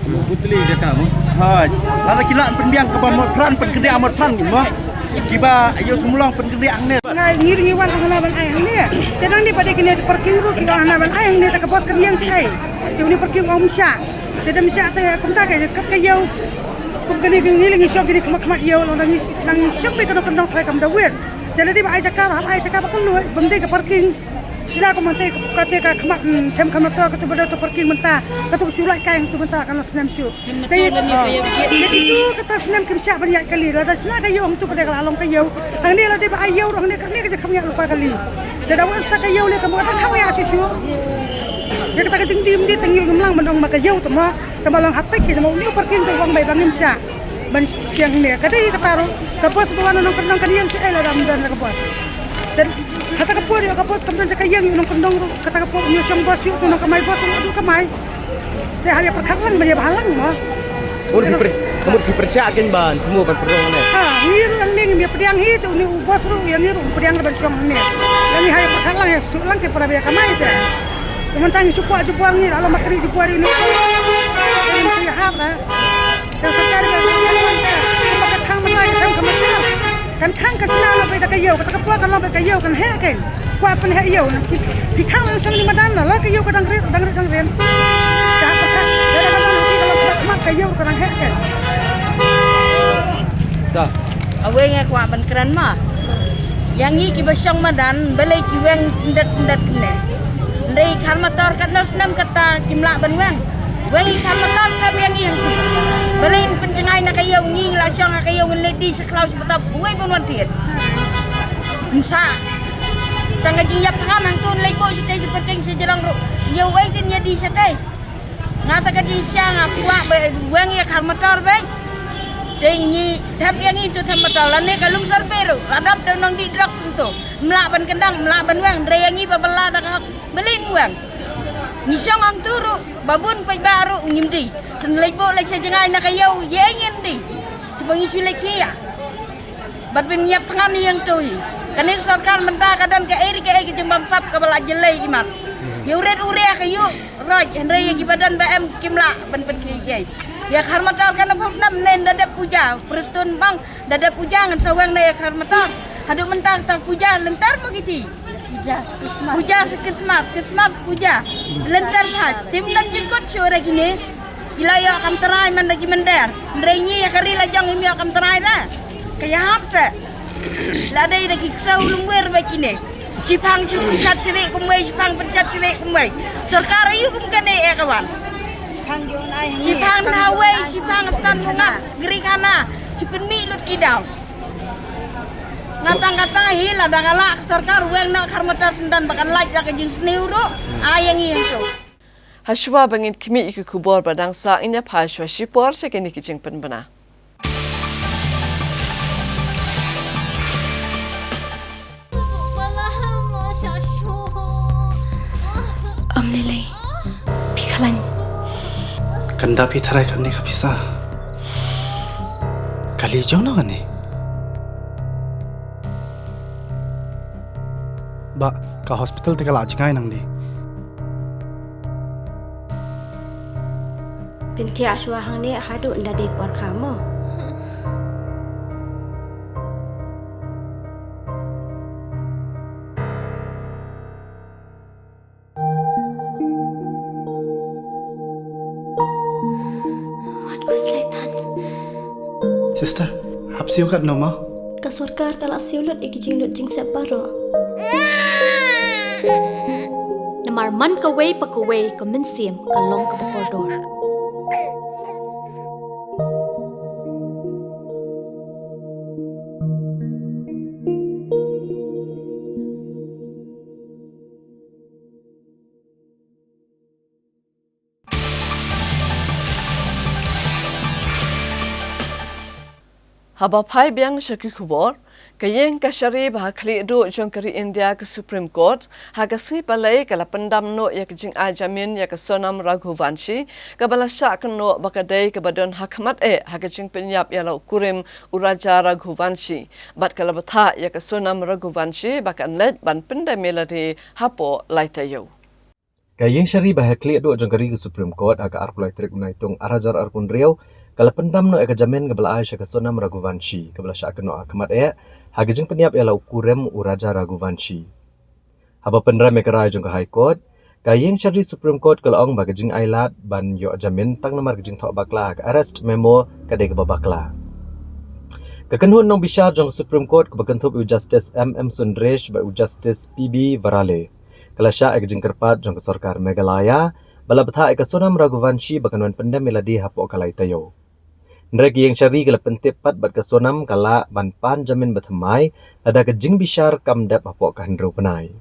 putli jaka mo ha lada kila pendiang ke bamot pran penkedi amat pran mo kiba ayo tumulong penkedi angne ngiri wan ana ban ayang ni tenang ni pada kini parking ru ki ana ban ayang ni tak bos kalian si ai ni parking om sya tedam sya ta kumta ke kat ke yau kum kini ngiling isok kini kemak yau nang isok be kana kendong trai kam dawet jadi di ai cakar bakal lu bende ke parking sila ko mantay kate ka kemak tem kamar to katu beda to parking mentah katu sulai kaing tu mentah kana senam siut tay itu kata senam kim sya banyak kali lada sina kayo ang tu pada lalong kayo ang ni lada ba ayaw ang ni ka kamya lupa kali dada wan sta kayo le kamu ta kamya sisu ya kata kajing dim di tengil gemlang bandong makayo to ma tamalang hapek ki mo ni parking to wang bay bangim sya ban siang ni kadai kataro tapos buwan nang kendang kanian si ela dam dan kapos dan kata kapur ya kapos kemudian sekayang yung kendong kata kapur yung siyang bos yung nang kamay bos yung kamay teh hanya perkanglang banyak halang mo kamu dipersiapkan ban temu ban perong ne hiru yang ning dia pediang hitu ni bos ru yang hiru pediang ban siyang ne yang ni hanya perkanglang ya sulang ke para biya kamay teh teman-teman suku jubuang ni lalu makri jubuang ini ini saya apa dan sekarang yang pakai tang menai tang kemasal kan khang ka sina lo be da kayo ka ka kan lo be kayo kan he ken kwa pen he yo pi khang lo sang ni madan la kayo ka dang ren ja ka ka da ka lo pi ka lo ka kayo ka dang he ken da awe nge kwa ban kran ma yang ni ki basang madan belai ki weng sindat kene ndai khan motor kan lo senam kata kimla ban weng khan motor ka yang ni belai pencengai na kayo ngi la syang kayo ngeledi seklau sebetap buai pun wantian musa tangga jiyap kan angtun lepo sitai sepenting sejerang ro yo wai tin ya di satai ngata ka ji syang akwa weng ya khan motor be tengi thap yang itu tham motor lane kalung sarpero radap dan nang di drak tu melak ban kendang melak ban weng dre yang i babala dak wang. Nisang ang turo, babun pa baru ngimdi. Senlay bo lay sa jengay na kayaw, yengen di. Sebangi sulit kia. Bat binyak tangan yang tuh. Kaning sarkar mentah kadan ke eri jembam sap kabala jelai imat. Yuret urea kayu raj Henry yang badan BM kimla ban kiyai. Ya kharmatal kana nam nen dada puja. Perstun bang dada puja ngan sawang na ya kharmatal. Hadu mentah tak puja lentar begitu. Puja Christmas puja. Lentar hat. Tim dan jengkot sore gini. Ila ya kam terai man lagi mender. Ndrenyi ya kari lajang imi kam terai dah. Kaya hapse. Ladai lagi kesau lumwer begini. Cipang pencet sirik kumai, Cipang pencet sirik kumai. Sarkar ayu kumkane kawan. Cipang Hawaii, Cipang stan bunga, Gerikana, Cipin mi lut kidau. Ngatang-ngatang hila dah galak sarkar weng nak kharmata sendan bakan like dah kejing seniuru, ayang itu. Hashwa bangin kimi iku kubor badang sa inya phashwa shipor sekeni kijing penbana. Lele, pikalan. Kanda pi tharai kan ni kapisa. Kali jauh kan ni? Ba, ka hospital te kala ajkai nang di. Binti aswa hang ni hadu nda de por kamu. Sister, hap siu kat nama? Ka sarkar kala siulut ikijing lut jing separo. Namar man ka way pa ka way ka minsim ka long ka koridor. Haba phai biang shaki kubor kayeng kashari bahakli do jongkari India ke Supreme Court hagasi palai kala pendam no ya kijing ajamin ya ke Sonam Raghuvanshi kabala syak no bakadai ke badon hakamat hagajing penyap ya lau kurim Uraja Raghuvanshi bat kala batha ya ke Sonam Raghuvanshi bakan lej ban pendai meladi hapo laitayo. Kayeng shari bahakli do jongkari ke Supreme Court aga arpulai trik unaitung arajar arpun riau kala pendam no jamin kabala Aisha ke Sonam Raghuvanshi kabala syak no hakamat hagajing penyap ya lau kurim Uraja Raghuvanshi. Haba pendra mekerai jong ke High Court kayeng shari Supreme Court kala ong bagajing ailat ban yo jamin tang namar gajing thok bakla ke arrest memo kadai ke babakla. Kekenhun nong bishar jong Supreme Court ke bakentup Justice M.M. Sundresh ba Justice P.B. Varale. Kala syak gajing kerpat jong ke Sarkar Meghalaya bala betha ke Sonam Raghuvanshi bakanwan pendam meladi hapo kalai tayo. Ndrek yang syari kala pentepat bat ke Sonam kala ban pan jamin bathamai ada gajing bishar kam dap hapo kahendro penai.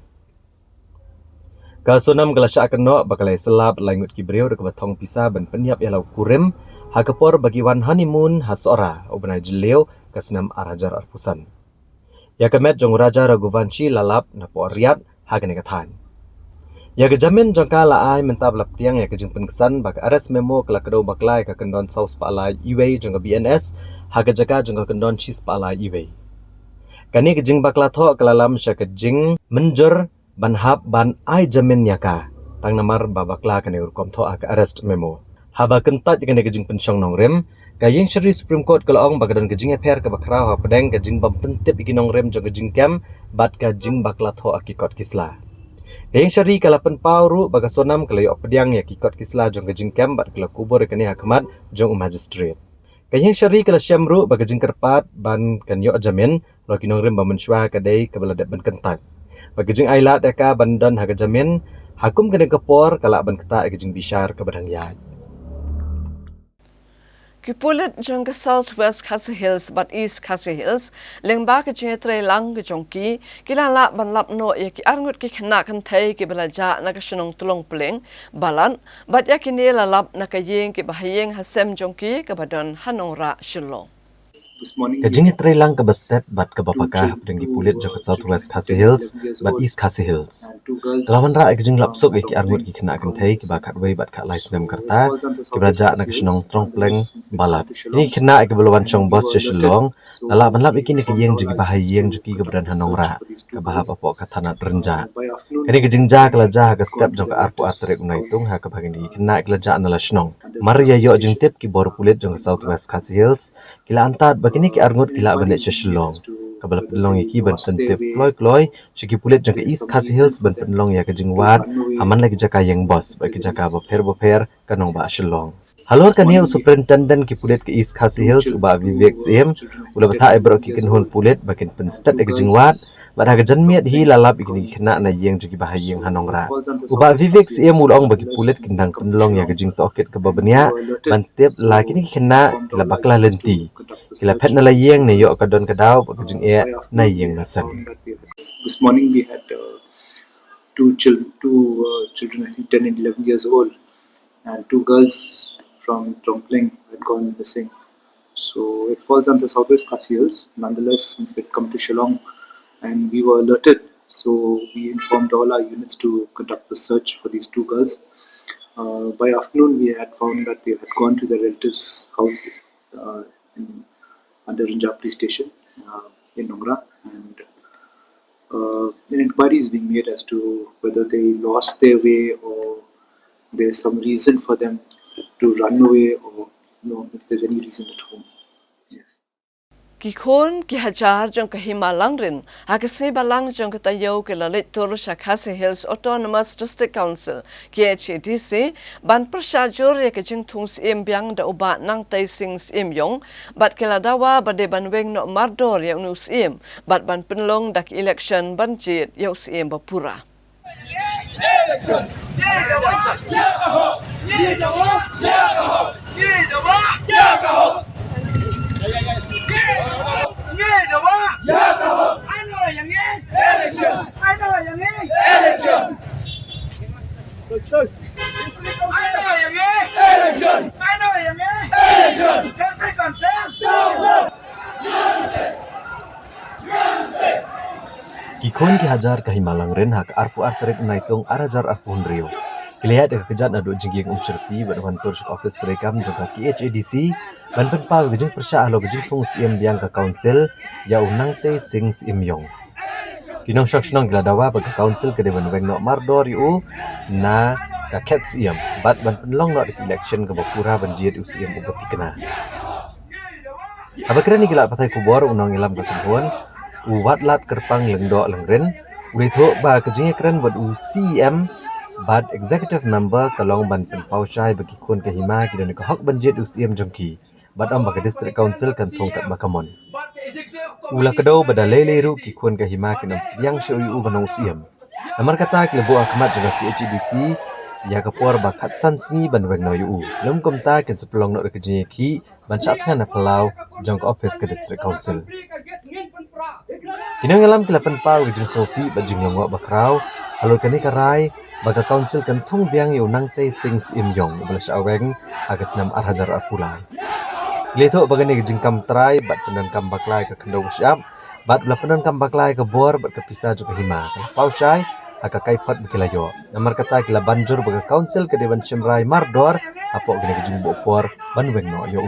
Ka Sonam kala syak keno bakalai selap langut kibreu dek batong pisa ban penyap yalau kurim hakapor bagi wan honeymoon hasora obenai jeleu ke senam arajar arpusan. Ya kemet jong Raja Raghuvanshi lalap napo riat hagane kathan. Ya kejamin jangka laai mentab lap tiang ya kejing penkesan bak ares memo kala kedau baklai ka kendon saus palai iway jangka BNS haga jaga jangka kendon cheese palai iway. Kani kejing bakla tho kalalam sya kejing menjur ban hab ban ai jamin yaka tang namar babakla kane urkom tho aka arrest memo. Haba kentat kane kejing pensyong nongrem kayeng syari Supreme Court kala ong bagadan kejing affair ka bakrau ha pedeng kejing bam pentip iki nongrem jangka kejing kem bat kejing bakla tho akikot kisla. Kayeng syari kala penpau ru baga Sonam kala yo pediang ya kikot kisla jong kejing kem bat kala kubur kani hakamat jong magistrate. Kayeng syari kala syamru baga jing kerpat ban kan yo jamin lo kinong rem bamensywa kadai kabala dat ban kentat. Baga jing ailat eka bandan haga jamin hakum kene kepor kala ban keta eka jing bishar kabadang yad. Kipulit jong ke Southwest Khasi Hills but East Khasi Hills lengba ke jetre lang ke jongki kilala ban lap no ya ki arngut ki khna kan thai ki balaja na ka shnong tulong pleng balan bat ya ki ne la lap na ka yeng ki bahayeng hasem jongki ka badon hanongra shilong. Kajing itray lang kabastet bat kabapakah pedenggi pulit jo ke Southwest Khasi Hills bat East Khasi Hills. Kelawan ra kajing lapsuk ki armut ki kena akan thai ki bakat wei bat kak lai senam karta ki braja nak senong trongpleng balat. Ini kena ke beluan chong bos je Shillong lala banlap iki ni kiyeng jugi bahai yeng jugi ke beran hanong ra ke bahap apok katana renja. Kini kajing ja kelaja ke step jo ke arpu arterik unaitung ha ke bagian ni kena kelaja nala senong. Maria yo jeng tip ki bor pulit jo ke Southwest Khasi Hills kila antat begini ki arngut kila benek Shillong. Kabel penlong iki ban sentip kloy siki pulit jang ke East Khasi Hills ban penlong ya ke jingwat aman lagi jaka yang bos bagi jaka boper kanong ba Shillong. Halor kan ya superintendent ki pulit ke East Khasi Hills uba Vivek CM ula bata ebro ki kenhun pulit bakin penstet ke jingwat bad haga janmiat hi lalap ikini kena na yeng jugi bahayeng hanong ra. Uba Vivek CM ulong bagi pulit kendang penlong ya ke jing tokit ke babenya ban tip la kini kena kila bakla lenti. Kila pet na layeng na yok kadon kadaw pagkajing na yeng nasan. This morning we had two children, I think 10 and 11 years old, and 2 girls from Trongpleng had gone missing. So it falls under Southwest Khasi Hills. Nonetheless, since they come to Shillong and we were alerted, so we informed all our units to conduct the search for these 2 girls. By afternoon, we had found that they had gone to their relatives' house under Rinja Police Station in Nongra, and an inquiry is being made as to whether they lost their way or there's some reason for them to run away, or if there's any reason at home. Kikon ki hajar jong ke Himalang rin hakase balang jong ke tayo ke lalit tur sa Khasi Hills Autonomous District Council KHDC ban persajur ya ke jing tung sim biang da uba nang tai sing sim yong bat ke ladawa bade ban weng no mardor ya nu sim bat ban penlong dak election ban jit ya sim bapura. Kikon ki hajar ke Himalang rin hak arpu arterik naitung arajar arpu Rio. Kilihat ke kejat na duk jinging umcerpi ban tursk office terekam juga KHADC ban penpau gejing persya alo gejing tung siem biang ke council ya unang te sing sim yong. Kinong syakshonong gladawa bagi council ke dewan weng no mardor yu na ka ket siem bat ban penlong no election ke bapura ban jiet usiem ubati kena. Abakira ni gila patai kubor unang ilam ke kenhuan uwat lat kerpang lengdo lengren ulito ba kejing keren bad UCM bad executive member kalong ban penpau syai bagi kun ke hima kidon ke hak ban jiet usiem jongki bad am bagi district council kan thong kat bakamon. Ula kedau bada leleru ki kun ke hima kinam yang syoi u banong usiem. Namar kata klebo akmat juga KHDC ya kapor bakat sansni ban weng no yu lem komta ken sepelong no ke jing ki ban chat na pelau jong ke office ke district council. Kinang alam kelapan pau gejing sosi bajing longok bakrau halur kani karai baga council kan thung biang yu nang te sing sim yong belas aweng agas nam arhajar apulai. Leto bagani gejing kam trai bat penan kam baklai ke kendau syap bat bela penan kam baklai ke bor bat kepisah juga hima pau syai aka kai pot bikilayo. Namar kata kila banjur baga council ke dewan Shimrai mardor apok gani gejing bopor ban weng no yo.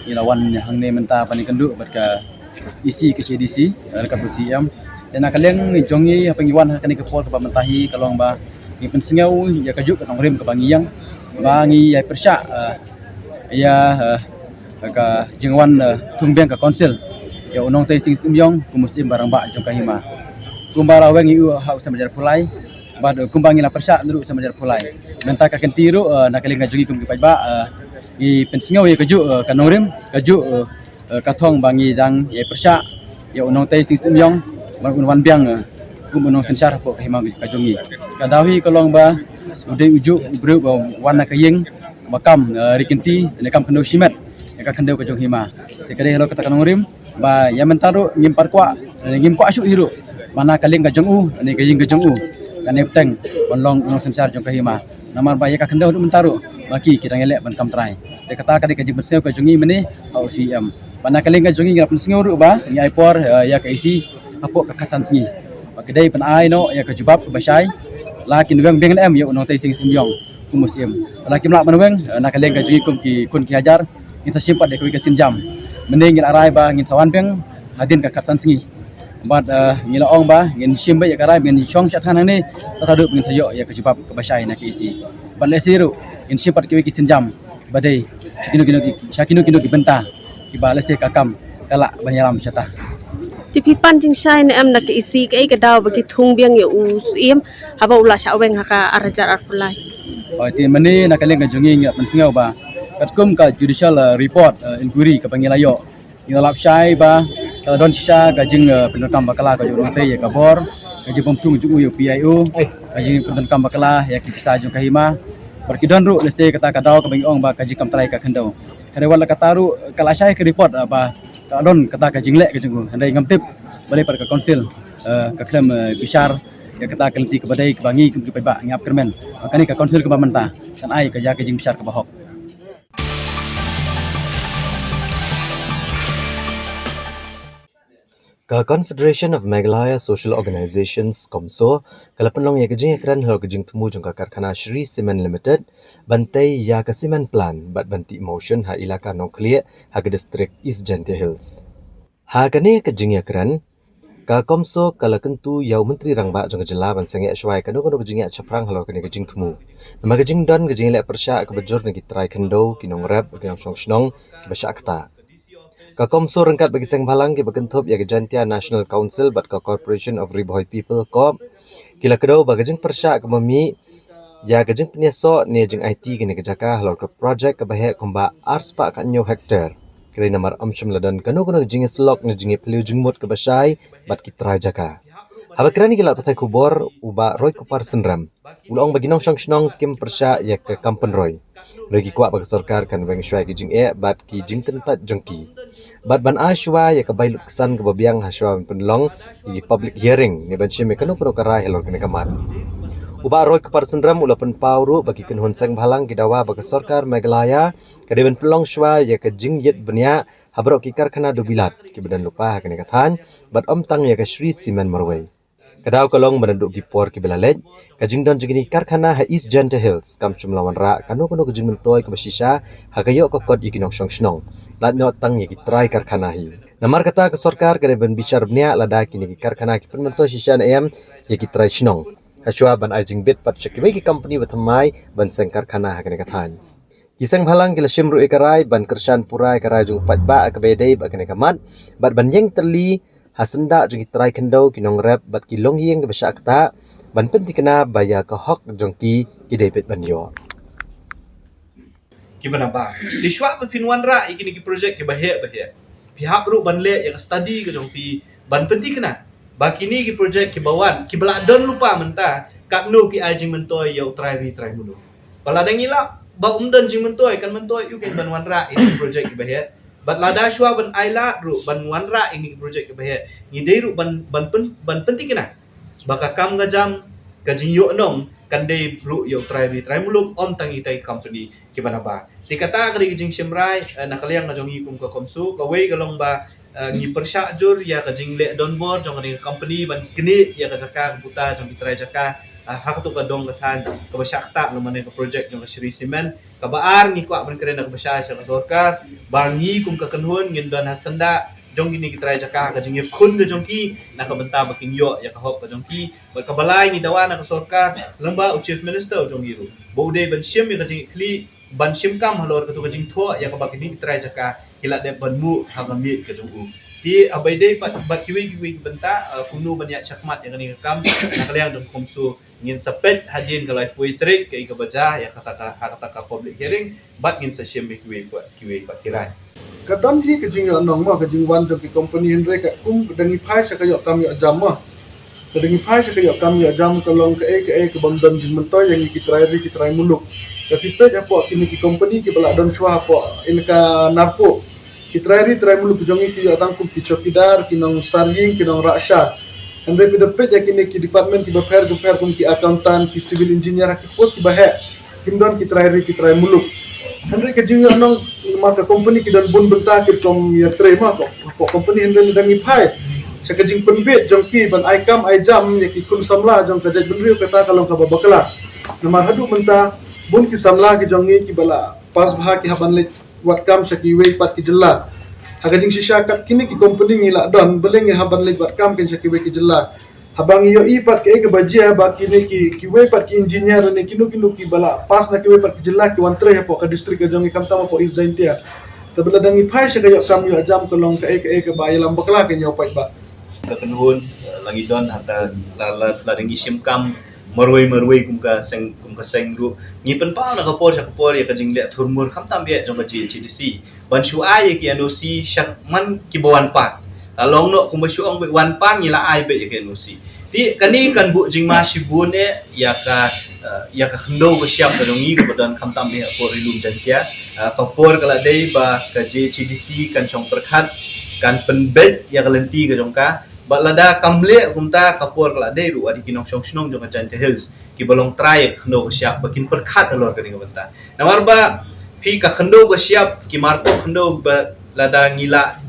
Ilawan hang ne menta pani kenduk bat ka isi ke CDC dekat CM dan akaleng jongi pengiwan kan ke pol ke mentahi kalong ba ngi pensingau ya kajuk ke nongrim ke bangiang bangi ya persya ya ka jingwan tungbiang ke konsil ya unong tai sing simyong kumusim barang ba jong kahima kumbara wengi ha usah majar pulai bad kumbangi la persya ndru usah majar pulai menta ka kentiru nakaleng ngajongi kum ke ba i pensingau ya kajuk kanongrim kajuk kathong bangi dang ya persya ya unong tai sing simyong wan biang kum unong sensar po hima kajongi kadawi kolong ba udai ujuk bro wana kayeng bakam rikinti nekam kendo shimet ka kendo ka jong hima te kade helo kata kanong rim ba ya mentaro ngimpar kwa ngim kwa asu hiru mana kaleng ka jong u ne kayeng ka jong u kan nepteng bonlong nong semsar jong ka hima namar ba ya ka kendo mentaro baki kita ngelek ban kam trai te kata kade ka jing berseu ka jongi meni au cm mana kaleng ka jongi ngap sengau ru ba ni aipor ya ka isi apok ka kasan singi kedai pen ai no ya ka jubab ka basai lakin weng beng em yo no tai sing simyong ku musim lakin lak man weng na kaleng ka jongi kum ki kun ki hajar kita simpat de ka sinjam mending ngin arai ba ngin sawan beng hadin ka kasan singi bat ngila ong ba ngin simbe ya karai ngin chong chat han ni tatadup ngin sayo ya ka jubab ka basai na ki isi ban le siru in simpat ki sinjam badai kino ki benta ki ba le se kakam kala banyaram chataที่พี่ปั้นจิงใช่ในนะกอีซีก็ไอ้กระดาวบางทีทุ่งเบียงอยู่เอี่ยมหาว่าอุลาชาวเวงหากอาราจารย์อะไรที่มันนี่นักเลี้ยงกันจงยิงมันสิ่งเอาบ่ากัดกุมกับ judicial report inquiry กับpengilayo yang lap syai ba don sisa gajing penekam bakala ka jong tei ya kabor gajing pemtung ju yo PIO gajing penekam bakala ya kisah jong kahima berkidon ru lese kata kadau ka bang ong ba gajing kam trai ka khendau hare wala kataru kala syai ke report ba kadon kata ka jinglek ke jengku handai ngamtip balai par ka konsil ka klem bishar ya kata kelti ke badai ke bangi ke ba ngap kermen makani ka konsil ke bamenta kan ai ka ja ke jing bishar ke bahok Ka Confederation of Meghalaya Social Organizations KOMSO kala penlong ya kejing ekran hal kejing temu jong ka karkhana Shri Cement Limited bantai ya ka cement plan bat banti motion ha ilaka noklia ha ke district East Gentia Hills ha kane kejing ekran ka KOMSO kala kentu yau menteri rangba jong jela ban senge shwai kano kano kejing chaprang hal kane kejing temu nama kejing don kejing le persya ke bejur negi trai kendo kinong rap kinong song ke basya akta ka KOMSO rengkat bagi seng balang ke berkentup ya ke Gentia National Council bat ka Corporation of Riboy People Corp kila kedau bagi jeng persya ke mami ya ke jeng penyeso ne jeng IT kene ke jaka halor ke project ke bahek komba arspa ka nyo hektar kira namar amsham ladan kano kano jeng slok ne jeng pelu jengmut ke basai bat kitra jaka haba kerani kila patai kubor uba roy kupar senram ulong bagi nong song kim persya ya ke kampen roy Regi kuat bagi sarkar kan weng syai kijing bat ki jing tentat jongki. Bat ban ashwa ya kabai luksan ke babiang haswa penlong di public hearing ni ban syeme kanu kanu karai helor kene kamat. Uba roy kepar sendram ula pen pauru bagi kenhon seng balang kidawa bagi sarkar Meghalaya kade ban pelong sywa ya ke jing yet benya habrok ki karkhana do bilat ki badan lupa kene kathan bat om tang ya ke Shri Cement Marway. Kadau kalong menenduk gipor ki belalej kajing don jingini karkhana ha East Gentia Hills kam chumlawan ra kanu kanu kajing mentoy ke basisa ha kayo kokot ikinong song lat nyot tang ye ki try karkhana hi namar kata ke sarkar kade ben bicar bnia lada kini ki karkhana ki penmentoy sisa em ye ki try snong haswa ban ajing bit pat cheki ki company bathamai ban seng karkhana ha kene kathan kisang halang kila shimru ikarai ban kershan purai karai jung pat ba ka bedai ba kene kamat bat ban yeng terli hasenda jong try kendo kinong rap bat ki long yeng ke basya akta ban penti kena baya ke hok jongki ki David Banyo gimana ba di shwa ban pinwan ra ikini ki project ke bahia pihak ru ban le yang study ke jongpi ban penti kena ba kini ki project ke bawan ki bala don lupa menta kaknu ki ajing mentoy yau try mulu bala dangila ba umdan jing mentoy kan mentoy yu ken ban wan ra ini project ke bahia bat lada shwa ban aila ru ban wan ra ini project ke bahia ni dei ru ban penting kena baka kam ngajam kajing yo nong kandai ru yo try muluk om tangi tai company ke bana ba tikata kali kajing simrai nakaliang ngajong ikum ka KOMSO ka wei galong ba ngi persya jur ya kajing le don board jong ni company ban kini ya ka jaka puta jong try jaka hak tu ka dong kathan ka basya ta lamane ka project jong Shri Cement ka baar ngi kwa ban kren ka basya sa sarkar bangi kum ka kanhon ngin don hasanda jong gini kita raja ka jing khun de jongki nak benta baking yo ya ka hok ka jongki berkabalai ni dawa nak sarkar lamba chief minister jong giru bode ban sim ya jing kli ban sim kam halor ka tu jing tho ya ka baking kita raja ka hila de ban mu ha mi ka jong ti abai de bat kiwi benta kunu banyak chakmat yang ni kam nak liang dong KOMSO ngin sapet hadin ka life way trick ka baja ya kata ka public hearing bat ngin sa sim kiwi bat kirai kadam hi kajing yo nong ma kajing wan jong ki company hendre ka dangi phai sa kayo kam yo jam ma Kadang ipai sa kayo kami jam kalong ke bamdan jin mentoy yang kitrai muluk. Tapi pe apo kini ki company ki bala dan shwa apo inka narko. Kitrai muluk jongi ki atangku ki chokidar ki nong sarying ki nong raksha. Ande pe depet ya kini ki department ki baper kum ki accountant ki civil engineer ki post ki bahe. Kimdon kitrai muluk. Ande ke jinga nong maka company ki dan bun benta ki tom ya trema ko company ande dang ipai. Sa kajing penbit jongki ban aikam aijam ya ki kun samla jong kajaj benriu kata kalong ka babakala namar hadu menta bun ki samla ki jongi ki bala pas bha ki haban le wat kam sa ki wei pat ki jella ha kajing shisha kat kini ki company ngila don beleng haban le wat kam ken sa ki wei ki jella habang yo i pat ke bajia ba kini ki wei pat ki engineer ne kinu ki bala pas na ki wei pat ki jella ki wantre ha po ka district ka jongi kam tama po izaintia tabela dangi phai sa kayo kam yo ajam kalong ka ba yalam bakla ken yo pai ba kekenhun lagi don hata la dengi simkam merwei kum ka seng ru ni pen pa na kapor ya kajing le thurmur kham tam ye jong ka GCDC ban shu ai ki anosi syak man ki bawan pan long no kum shu ong wan pan ni la ai be ye ki anosi ti kani kan bu jing ma shibun ya ka khndo ka syap ka dongi ka badan kham tam ye por ilum jan kia kapor kala dei ba ka GCDC kan chong perkhat kan penbet ya kalenti ka jong ka balada kamle kumta kapor kala deru adi kinong shong jong Jante Hills ki balong try no siap bakin perkhat alor kani benta namar ba pi ka khndo go siap ki marto khndo ba lada ngila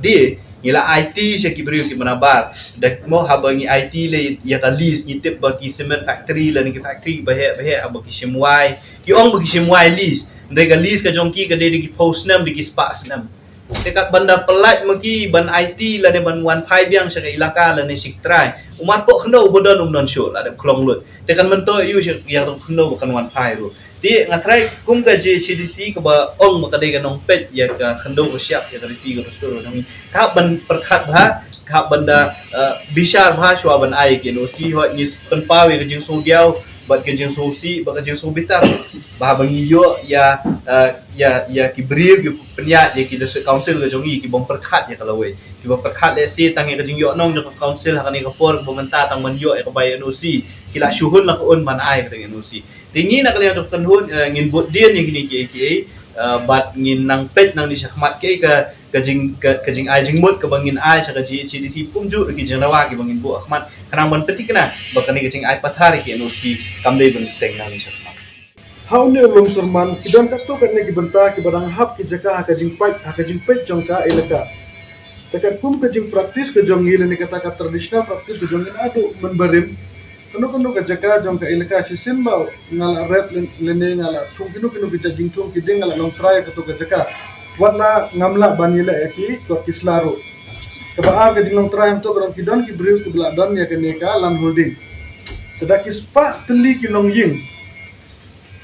IT se ki beriu ki manabar dak mo habangi IT le ya kalis ngitip ba ki cement factory la ni ki factory bahe abaki shimwai ki ong bagi shimwai list ndega list ka jong ki ka de ki post nam di ki spas nam dekat banda pelat magi ban IT la ne ban wan phai biang sa ilaka la ne sik try umar po khno bodon non show la de klong lut tekan mento yu ya khno bukan wan phai ru ti ngatrai kum ka GCDC ka ba ong makade ka nong pet ya ka khndo ko siap ya riti ko storo nang ka ban perkhat bha ka banda bishar bha shwa ban ai ke no si ho ni pen pawe ka jing so diao bat ke jing so si ba ka jing so bitar bah bangi yo ya ki beriu ki penyat ya ki desa council ka jongi ki bom perkhat ya kalau we ki bom perkhat le si tangi ka jing yo nong jong council ha ni ka por bomenta tang man yo e ka bay NOC ki la shuhun la ko on man ai ka NOC tingi na kali jong kanhun ngin bot dien ni ni ki bat ngin nang pet nang di syakmat ke ka jing ai jing mut ka bangin ai sa ka GCDC pumju ki jarawa ki bangin bu ahmad kanang ban peti kana bakani ka jing ai pathari ki NOC kamdei ban teng nang ni syakmat How ne lom serman kidan kat tu kat ne ki benta ki barang hap ki jaka ka jing pet jong ka elaka tekat kum ka jing praktis ka jong ngile ni kata tradisional praktis ka jong adu menbarim kanu ka jaka jong ka elaka sisin ba ngala rep lene ngala tung kinu ki jing tung ki ding ngala long try ka tu ka jaka watla ngamla banila ki ko kislaro kaba ka jing long try to ka kidan ki briu ki bla dan ya ka ne ka land holding sedaki spa teli ki long ying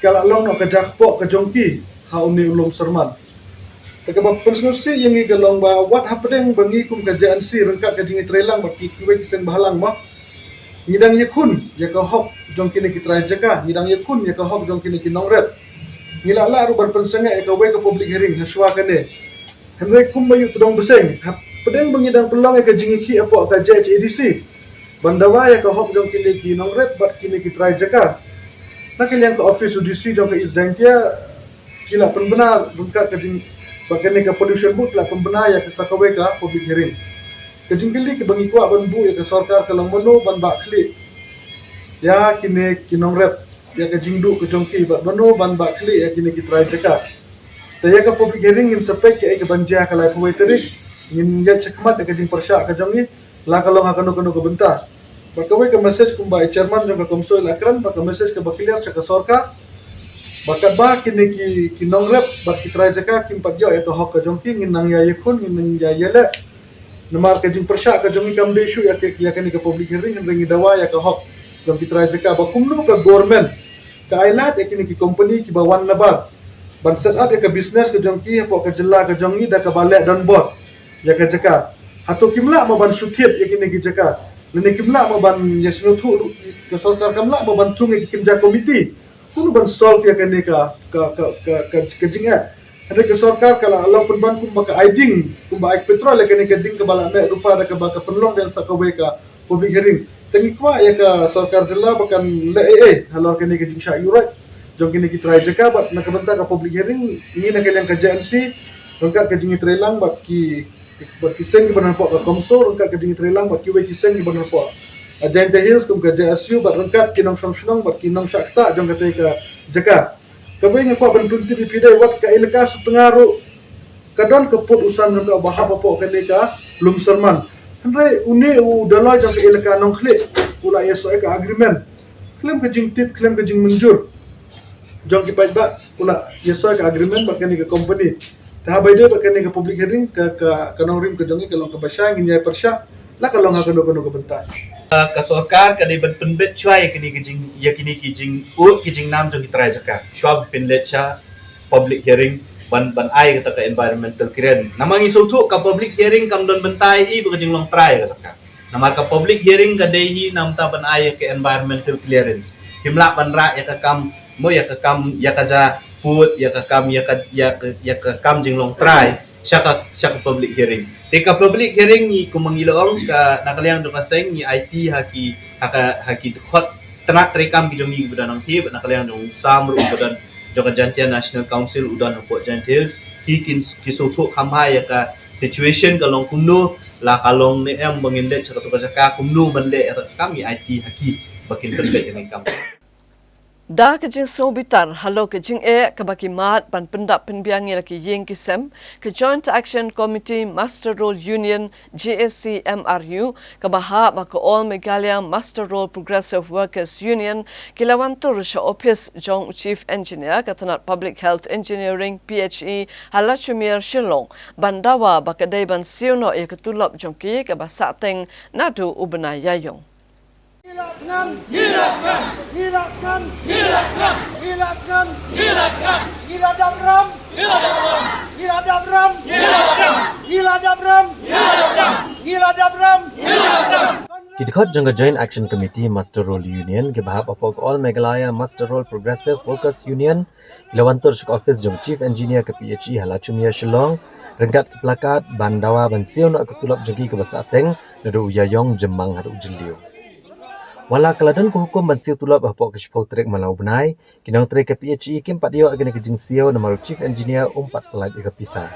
kalau long nak kejak pok kejongki hau ni ulung serman takaba persnusi yang i galong ba what happening bangi kum kerjaan si rengka kejing trelang baki kiwe kisen bahalang mah ngidang yakun ya ka hok jongki ni kitrai jaka ngidang yakun ya ka hok jongki ni kinongrep ngila la ruban pensanga e ka we ka public hearing haswa kane henry kum bayu tudong beseng pedeng bangidang pelong e kejing ki apo ka JHADC bandawa ya ka hok jongki ni kinongrep bat kini kitrai jaka nak kalian ke office UDC jom ke Izentia kila pembenar bukan kejing bagian ke pollution book lah pembenar ya ke sakawe ka public hearing kejing kili ke bangi kuat ban bu ya ke sarkar ke lambono ban bak kli ya kini kinong rep ya kejing du ke jongki ban bano ban bak kli ya kini kitrai jaka ya ke public hearing in sepek ke banja ke lai kuwe terik ngin ya cekmat ya kejing persyak ke jongi la kalong akan ke bentar Bakawe ke message kumbai chairman jong ka komso lakran baka message ke bakilar sa sorka bakat ba kini ki nongrep bak kitrai jaka kim padyo ya ka hok ka jongki ngin nang ya yakun ngin ya yele namar ka jing persya ka jongi kam deshu ya kani ka public hearing ngi dawa ya ka hok jong kitrai jaka bakumnu ka government ka ailat ya kini ki company ki bawan nabar ban set up ya ka business ka jongki ya ka jella ka jongi da ka balek dan board ya ka jaka atau kimla ma ban sutip ya kini ki jaka Nene kimla mo ban yasno thu ke sarkar kamla mo ban thung ke kinja komiti sunu ban solve ya kene ka jinga ada ke sarkar kala Allah pun ban kum baka aiding kum ba petrol ya kene ke ding ke bala me rupa da ke baka penlong dan sakawe ka public hearing Tengi kwa ya ka sarkar jilla bakan le halal kini ke jingsha yurat jong kini ki try jeka bat nak benta ka public hearing ni nak yang ka JNC rangkat ke jingi trelang bat ki seng ki banan po ka komso rangkat ke jingi trelang bat ki we ki seng ki banan po Giant Hills kum ka JSU bat rangkat kinong song bat kinong sakta jong ka ka jeka kabe nga po ban punti di pide wat ka ilaka sutengaru kadon keput usan jong ka bahap po kini ka lum serman Andre uni udala jang ke ilaka nong klik ula yeso ka agreement klaim ke jing tit klaim ke jing menjur jong ki ba ula yeso ka agreement ba kani ke company ta bai de ba kani ke public hearing ka kanong rim ke jongi kalong ke basya nginya persya la kalong ha kano ke bentar ka sarkar ka ni ban penbet chwai kini ke jing ya kini ki jing ut ki jing nam jong ki try jaka shwab pinlet cha public hearing ban ai kata ka environmental kren namang iso tu ka public hearing kam don bentai I ba jing long try ka saka namar ka public hearing ka dehi nam ta ban ai ka environmental clearance himla ban ra ya ka kam mo ya ka kam ya ka ja put ya ka kam ya ka kam jing long try syaka public hearing teka public hearing ni kumangilong ka nakaliang do kaseng ni IT haki hot tenak terekam ki jong ni budan nang ti nakaliang do samru budan Joka Jantia National Council udan Port Giant Hills hikin kisutuk hamai ka situation kalong kumno la kalong ni em menginde cakap jaka kumno bende atau kami IT haki bakin pendek yang kam Da ke jing so bitar halo ke jing ke baki mat ban pendap penbiangi laki yeng kisem ke Joint Action Committee Master Roll Union JSC MRU ke baha baka All Meghalaya Master Roll Progressive Workers Union kilawan tur sa office jong Chief Engineer katanat Public Health Engineering PHE Halachumir Shillong bandawa baka day ban siuno e ketulop jong ki ke basateng nadu ubena yayong Kidkhot jangga Joint Action Committee Master Roll Union ke bahap apok All Meghalaya Master Roll Progressive Workers Union ilawantur shik office jong Chief Engineer ke PHE Halachumia Shillong rengkat ke plakat bandawa bansiu nak ketulop jengki ke basateng nadu uyayong jemang hadu jeliu Wala kaladan ko hukum bansiu tulap apok ke shipau trek malau benai kinang trek ke PHE kim patio agane ke jingsiu namaru Chief Engineer umpat pelat ke pisah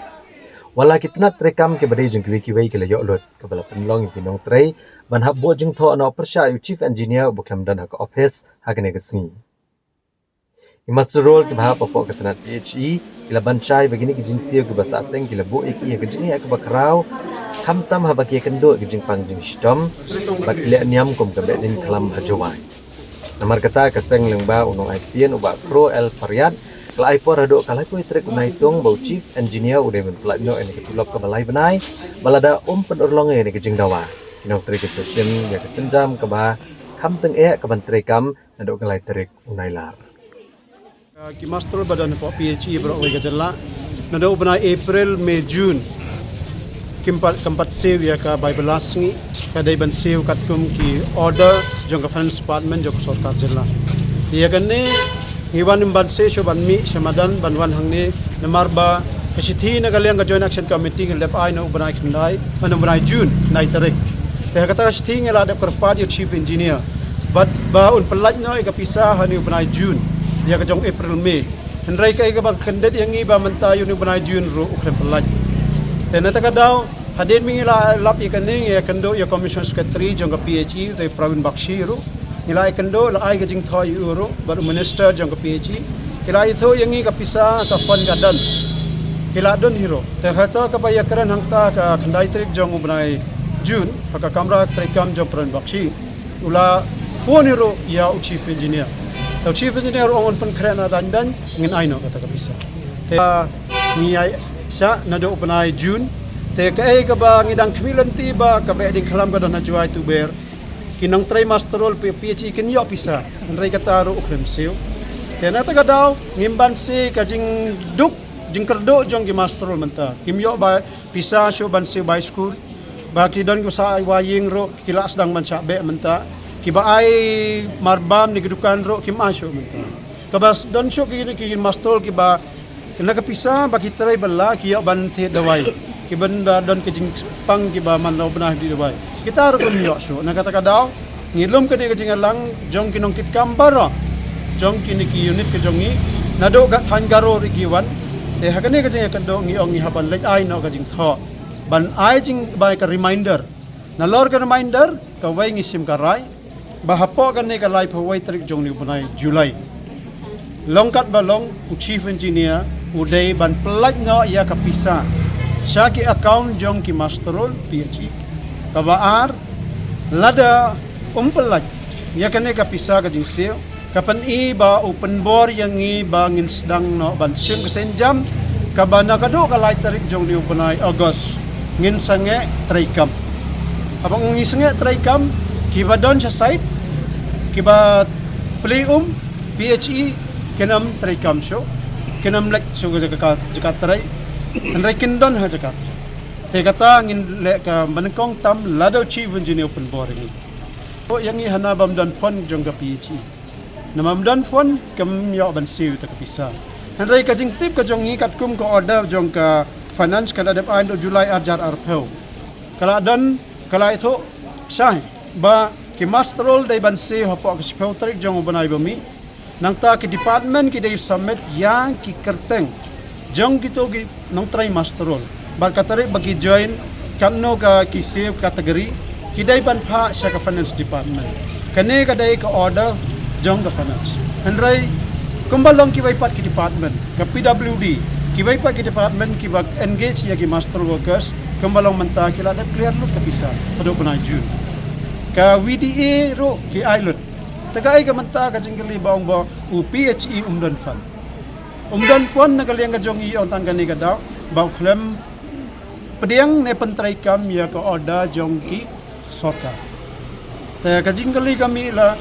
Wala kitna trekam ke badai jeng kiwi ke layok lot ke bala penlong yang kinong trei ban hab bo jeng tho ana persya yu Chief Engineer buklam dan hak office hagane ke sengi Master Roll ke bahap apok ke tanat PHE kila bancai begini ke jingsiu ke basateng kila bo iki ke jengi ke bakrau Kamtam habaki kendo ke jing pangjing stom bak le niam kom ke bedin kelam hajawai namar kata kaseng lengba unong aktien uba pro el pariat kelai por hado kalai poi trek unai tong bau Chief Engineer udah menpelat no ene ketulop ke balai benai balada penorlong ene ke jing dawa kinong trek session ya ke senjam ke ba kam teng ke ban trekam nado kalai trek unai lar ki master badan po PHE bro we gajalla nado benai April May June keempat save ya ka by belasngi kadai ban save katkum ki order jong ka finance department jong sarkar jilla ya kanne ngiwan ban se sho ban mi samadan ban wan hangne namarba kasithi na galyang ka Joint Action Committee lep ai no banai khandai anu banai June nai tarik te kata kasithi ngela de korpat yo Chief Engineer but ba un pelat no ka pisah anu banai June ya ka jong April May hendrai ka ba kandet yang ngi ba mentayu ni banai June ro ukren pelat dan nata kadau hadir mingila lap ikaning ya kendo ya Commission Secretary jong ka PHE te Pravin Bakshi ro nilai kendo la ai gajing thoi ro baru minister jong ka PHE kilai tho yangi ka pisa ka fund gadan kiladon hero te hata ka baya karan hangta ka khandai trik jong ubnai June ka kamra trekam jong Pravin Bakshi ula phone hero ya Chief Engineer tau Chief Engineer on pen krena dandan ngin aino kata ka pisa te ni ai sa nado ubnai June te kai ka ba ngidang kemilan ti ba ka ba ding khalam ka don juai tu ber kinang try master roll PHE kin yo pisa nrai ka taru ukrem siu te na ta ka daw ngimban si ka jing duk jing kerdo jong gi master roll menta kim yo ba pisa sho ban si by school ba ki don ko sa waying ro kila asdang man sa be menta ki ba ai marbam ni kedukan ro kim asho menta ka bas don sho ki master roll ki ba kena ka pisa ba ki try bala ki yo ban the dawai kibanda dan kejing pang kiba manau benah di Dubai kita harus kumyo so na kata kadau ngilum ka de ka jingalang jong kinong kit kambara jong kini ki unit ke jongi nado ga than garo rigiwan te hakane ka jinga kando ngi ong haban lek ai no ka jing tho ban ai jing bai ka reminder na lor ka reminder ka wai ngi sim ka rai bahapo ka ne ka lai phawai tarik jong ni bunai Julai longkat balong chief engineer uday ban pelaj no ya ka pisa syaki account jong ki masterol PhD kabaar lada pelaj ya kane ka pisa ka jing seo kapan ba open bor yang ba ngin sedang no ban sim kesenjam kabana kado ka lai tarik jong ni upanai August ngin sange traikam abang ngi sange traikam kiba don sa site kiba playum PHE kenam traikam show kenam lek show ka trai andai kindon ha jakat te kata ngin le ka banengkong tam lado chief engineer open bor ini o yang i hana bam dan fon jong ka PHE namam dan fon kam yo ban siu ta kapisa handai ka jing tip ka jong ngi kat kum ko order jong ka finance kada dep ando Julai arjar arpeu kala dan kala itu sai ba ki masterol dai ban siu hapo ka speu tarik jong banai bami nang ta ki department ki dai submit yang ki kerteng jong kito ki nang try masterol ba ka tarik bagi join kanno ka ki save category ki dai ban pha sa ka finance department kane ka dai ka order jong ka finance handrai kumbalong ki waipat ki department ka PWD ki waipat ki department ki bag engage ya ki master workers kumbalong menta ki la clear lu ka pisa padu banai June ka VDA ro ki island tagai ka menta ka jingli baong ba u PHE umdan fund nagaliang ka jong i on tangani ka daw ba klem pediang ne pentrai kam ya ka order jong ki sorka ta ka jingli kami la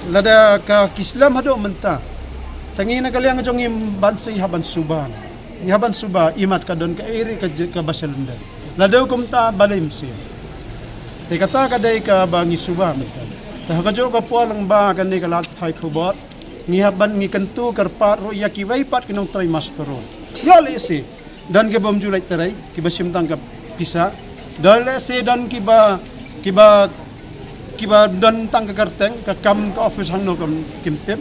lada ka kislam hado menta tangi na kaliang jong im bansi haban suban haban suba imat ka don ka iri ka baselunda lada kumta balim si te kata ka dai ka bangi suba menta ta ka jo ka pualang ba kan ni ka lat thai khobot ni haban ni kantu karpat ro ya ki waipat kinong try mastero yo le si dan ke bom Julai terai ki basim tang ka pisa dale se dan ki ba dan tang ka karteng ka kam ka office hang no kam kimtep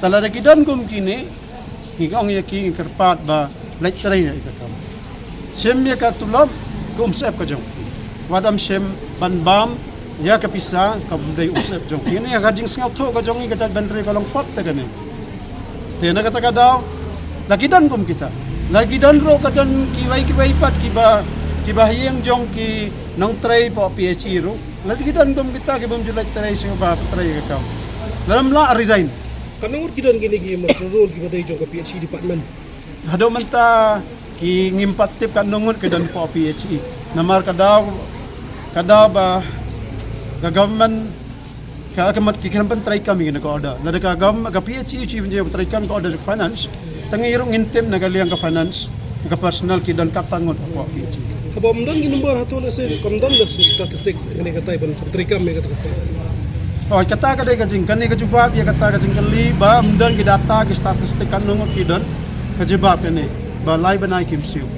talada ki dan kum kini ni ong ya ki karpat ba lek terai ya ka kam sem ya ka tulom kum sep ka jong wadam sem ban bam ya ka pisa ka budai usep jong kini ya gading sngau tho ka jong ka jat bandre ka long pot ta kane te na kata ka daw lagi dan kum kita lagi dan ro ka dan ki wai pat ki ba hiyang jong ki nang tray po PHE ro lagi dan kum kita ki bom Julai tray sing ba tray ka kam dalam la resign kanungur ki dan gini ki masterol ki badai jong ka PHE department hado menta ki ngimpat tip kanungur ki dan po PHE namar kadaw ba ka government ka akamat ki kan tray kami na ko order lada ka government ka PHE chief engineer tray kami ko order sa finance tangi irong intem na galiang ka finance ka personal ki dan katangon ko PHE habam dan ki number hato na se komdan da statistics ini kata ban tray kami kata oh kata ka dai ka jing kan ni ka jubab ya kata ka jing kali ba amdan ki data ki statistik kanung ki dan ka jubab ni ba lai banai kim siu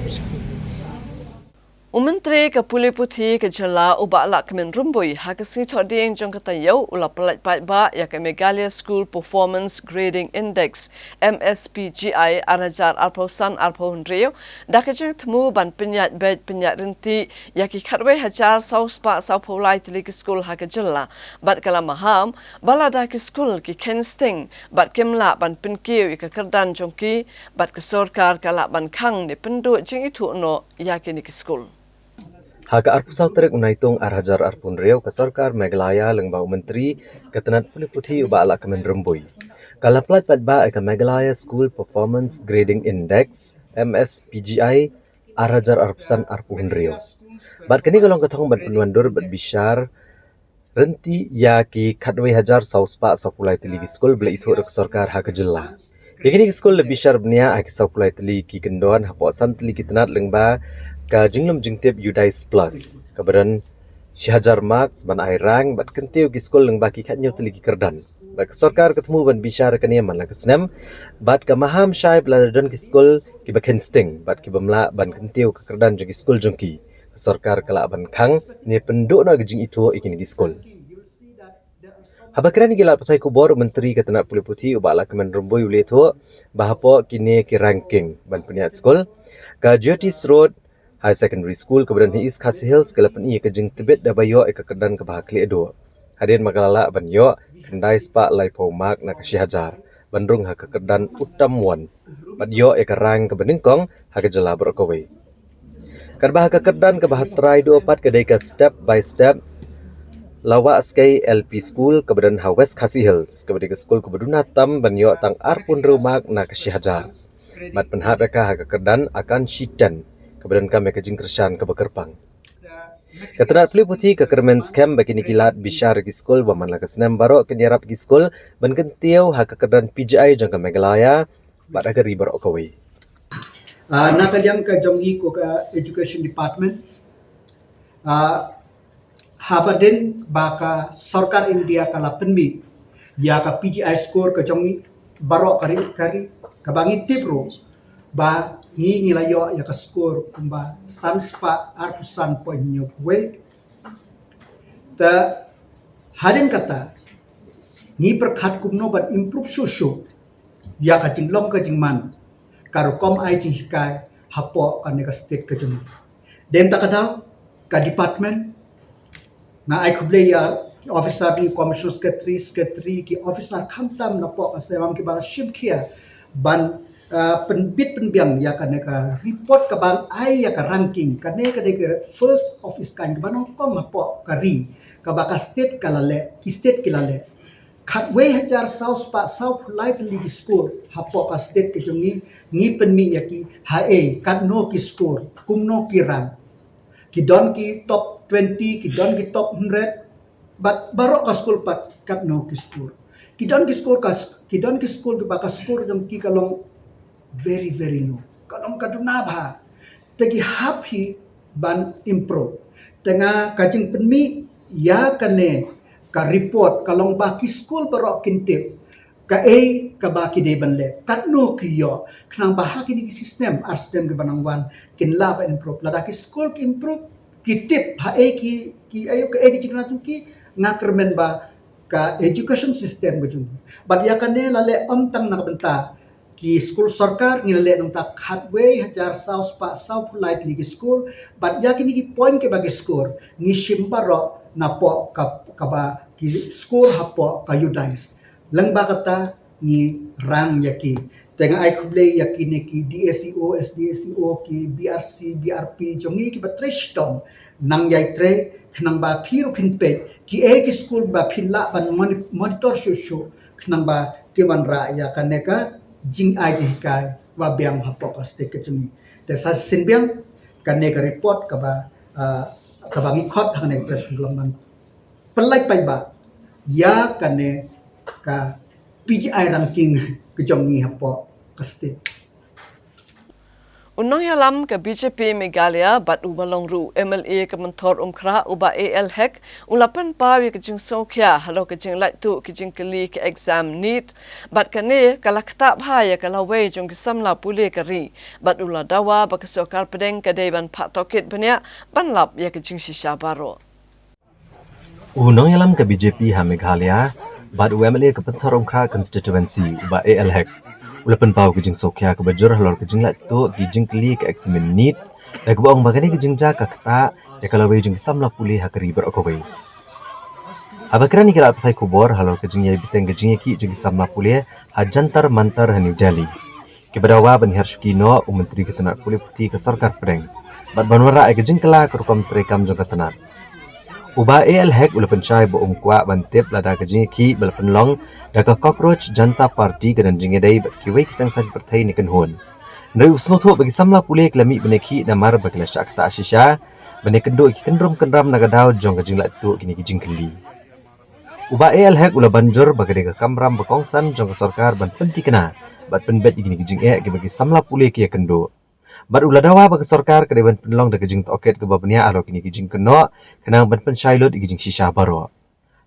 Menteri Kapuli Puthi ke jela ubak lak kemen rumbui hakasni thoding jong kata yau ula pelat pai ba ya ke Megalia School Performance Grading Index MSPGI arajar arpausan arpaundrio dak jeng temu ban penyat bed penyat renti ya ki khatwe hajar sauspa saupulai tili ke school hak jela bat kala maham balada ke school ki kensting bat kemla ban penkiu ke kerdan jongki bat ke sorkar kala ban khang ni pendu jeng itu no ya ke ni ke school Haka arpusau terik unaitung arhajar arpun riau ke sarkar Meghalaya lengbau menteri ketenat Puli Puthi ubak alak kemen rembui. Kala pelat patba ke Meghalaya School Performance Grading Index MSPGI arhajar arpusan arpun riau. Bat kini kalong ketong ban penuandur bat bishar renti ya ki khatwe hajar sauspa sapulai tili school bela itu ke sarkar haka jela. Yakini school lebih bishar bnia aki sapulai tili ki kendon haposan tili ketenat lengba ka jinglum jingtip Udais Plus kabaran syahajar marks ban airang bat kentiu ki skol leng baki khatnyo teligi kerdan bak sarkar ketemu ban bisyar kania man lang kesnem bat ka maham syai bladon ki skol ki baken sting bat ki bamla ban kentiu ke kerdan jagi skol jongki sarkar kala ban khang ne penduk na gijing itu ikin ki skol Habakran gilat patai kubor menteri ketenak pulih putih ubala kemen rumbui ule tu bahapo kini ki ranking ban peniat skol ka Jyotis Road High Secondary School kemudian East Khasi Hills kelapan ia kejeng Tibet da bayo e kekedan ke bahakli edo. Hadin makalala ban yo kendai spa lai pomak na kasih hajar bandrung ha kekedan utamwan bad yo e karang ke beningkong ha kejela berokawai. Kan bah kekedan ke bah try 24 kedai ke step by step lawa skai LP School kemudian ha West Khasi Hills kemudian ke school kebuduna tam ban yo tang arpun rumak na kasih hajar. Mat penhat ka ha kekedan akan shitan kemudian kami kejing kersan ke bekerpang. Keterat pulih putih ke kermen scam bagi nikilat bishar ki skol baman la kesnam baro ke diarap ki skol ban kentiau ha kekedan PGI jangka Meghalaya bad agar ribar okawai. Nakaliang ka jongi ko ka education department habadin baka sarkar India kala penmi ya ka PGI score ka jongi baro kari kabangi tipro ba ngi layo ya ka score kumba sanspa arpusan poinyo we ta hadin kata ngi perkhat kumno bat improve susu ya ka jinglong ka jingman karo kom ai jing hikai hapo ka nega state ka jung dem ta kadau ka department na ai kuble ya officer ni commissioner secretary ki officer khamtam na po ka semam ki bala ship kia ban penbit penbiang ya kaneka report ka bang ai ya ka ranking kaneka de first office kan ka banong kom po kari ka baka state kalale ki state kilale khatwe hajar south pa south light league score hapo ka state ke jungi ni penmi ya ki hae katno ki score kumno ki rank ki don ki top 20 ki don ki top 100 but baro ka school pat katno ki score ki don ki score ki baka score jam ki kalong very low. Kalau kaduna bah, tegi happy ban improve. Tengah kajing penmi ya kane ka report kalong baki school barok kintip ka ka baki de banle katno kiyo kenang bahaki ni sistem arsdem ke banangwan kin la ba improve lada ki school ki improve kitip ha ki ayo ka ki cikna tuki ngakermen ba ka education system bujung. Bad ya kane lale tang nak benta ki school sarkar ngilale nung tak hatway hajar south light ligi school but ya kini ki point ke bagi score ni shimbaro na po ka ba ki school hapo ka yudais lang ba kata ni rang yaki tenga ai kuble yakini ki DSEO SDSEO ki BRC BRP jongi ki batreshtom nang yai tre khnang ba phiru phinpe ki ki school ba phinla ban monitor shushu khnang ba ki ban ra ya kaneka jing aje kai wa biang hapo ka state kechumi te sa sinbiang kan ne ka report ka ba ka bangi khot hang ne press glomban pelai pai ba ya kan ne ka PGI ranking kejongi hapo ka state Unang yalam ke BJP Meghalaya bat ubalong ru MLA ke mentor umkra uba AL hek ulapan pawi ke jing sokya halo ke jing lai tu ke jing keli ke exam neat bat kane kala kata bahaya kala wei jong ke samla pule kari bat ula dawa ba ke sokar pedeng ke deban pak tokit banyak ban lap ya ke jing shisha baro. Unang yalam ke BJP ha Meghalaya bat MLA ke mentor umkra constituency uba AL hek ulapan pau kijing sokya ke bajur halor kijing lat tu kijing kli ke examen neat dak baong bagani kijing ja ka kata ya kalau wei jing samla puli hakari berokowei abakran ni kira patai kubor halor kijing yai biteng kijing ki jing samla puli hajantar mantar New Delhi ke badawa ban Hershkino menteri ketenak puli putih ke sarkar pedeng bat banwara ai kijing kala kerukom trekam jong ketenak Uba AL hek ulapan chai bo umkwa bantip lada kijing ki balapan long daga cockroach Janta Party kedan jingedai bat kiwei kisang saj pertai ni kenhun. Nari usngoto bagi samla pule kelami beneki namar bagi lasyak ta asisha benek kendo ki kendram nagadau jong kijing lat tu kini kijing keli. Uba AL hek ula banjur bagi daga kamram bekongsan jong sarkar ban penti kena bat penbet kini kijing bagi samla pule ki kendo. Bat ula dawa bagi sarkar kedeban penlong daga jing toket ke babnia alo kini kijing keno kenang ban pen shailot kijing shisha baro.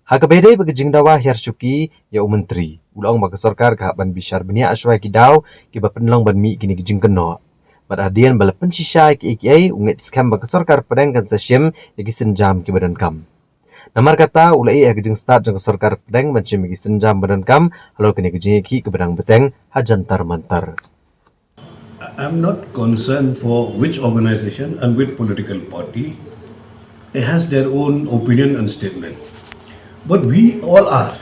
Hakabede bagi jing dawa Hershki ya menteri ulong bagi sarkar ka ban bishar benia aswai ki daw ki ba penlong ban mi kini kijing keno. Bat adian bala pen shisha ki unget scam bagi sarkar pedang kan sashim ya ki senjam ki badan kam. Namar kata ulai kejing start jang sarkar pedang macam bagi senjam badan kam halo kini kejing ki ke bedang beteng hajantar mantar. I'm not concerned for which organization and which political party. It has their own opinion and statement. But we all are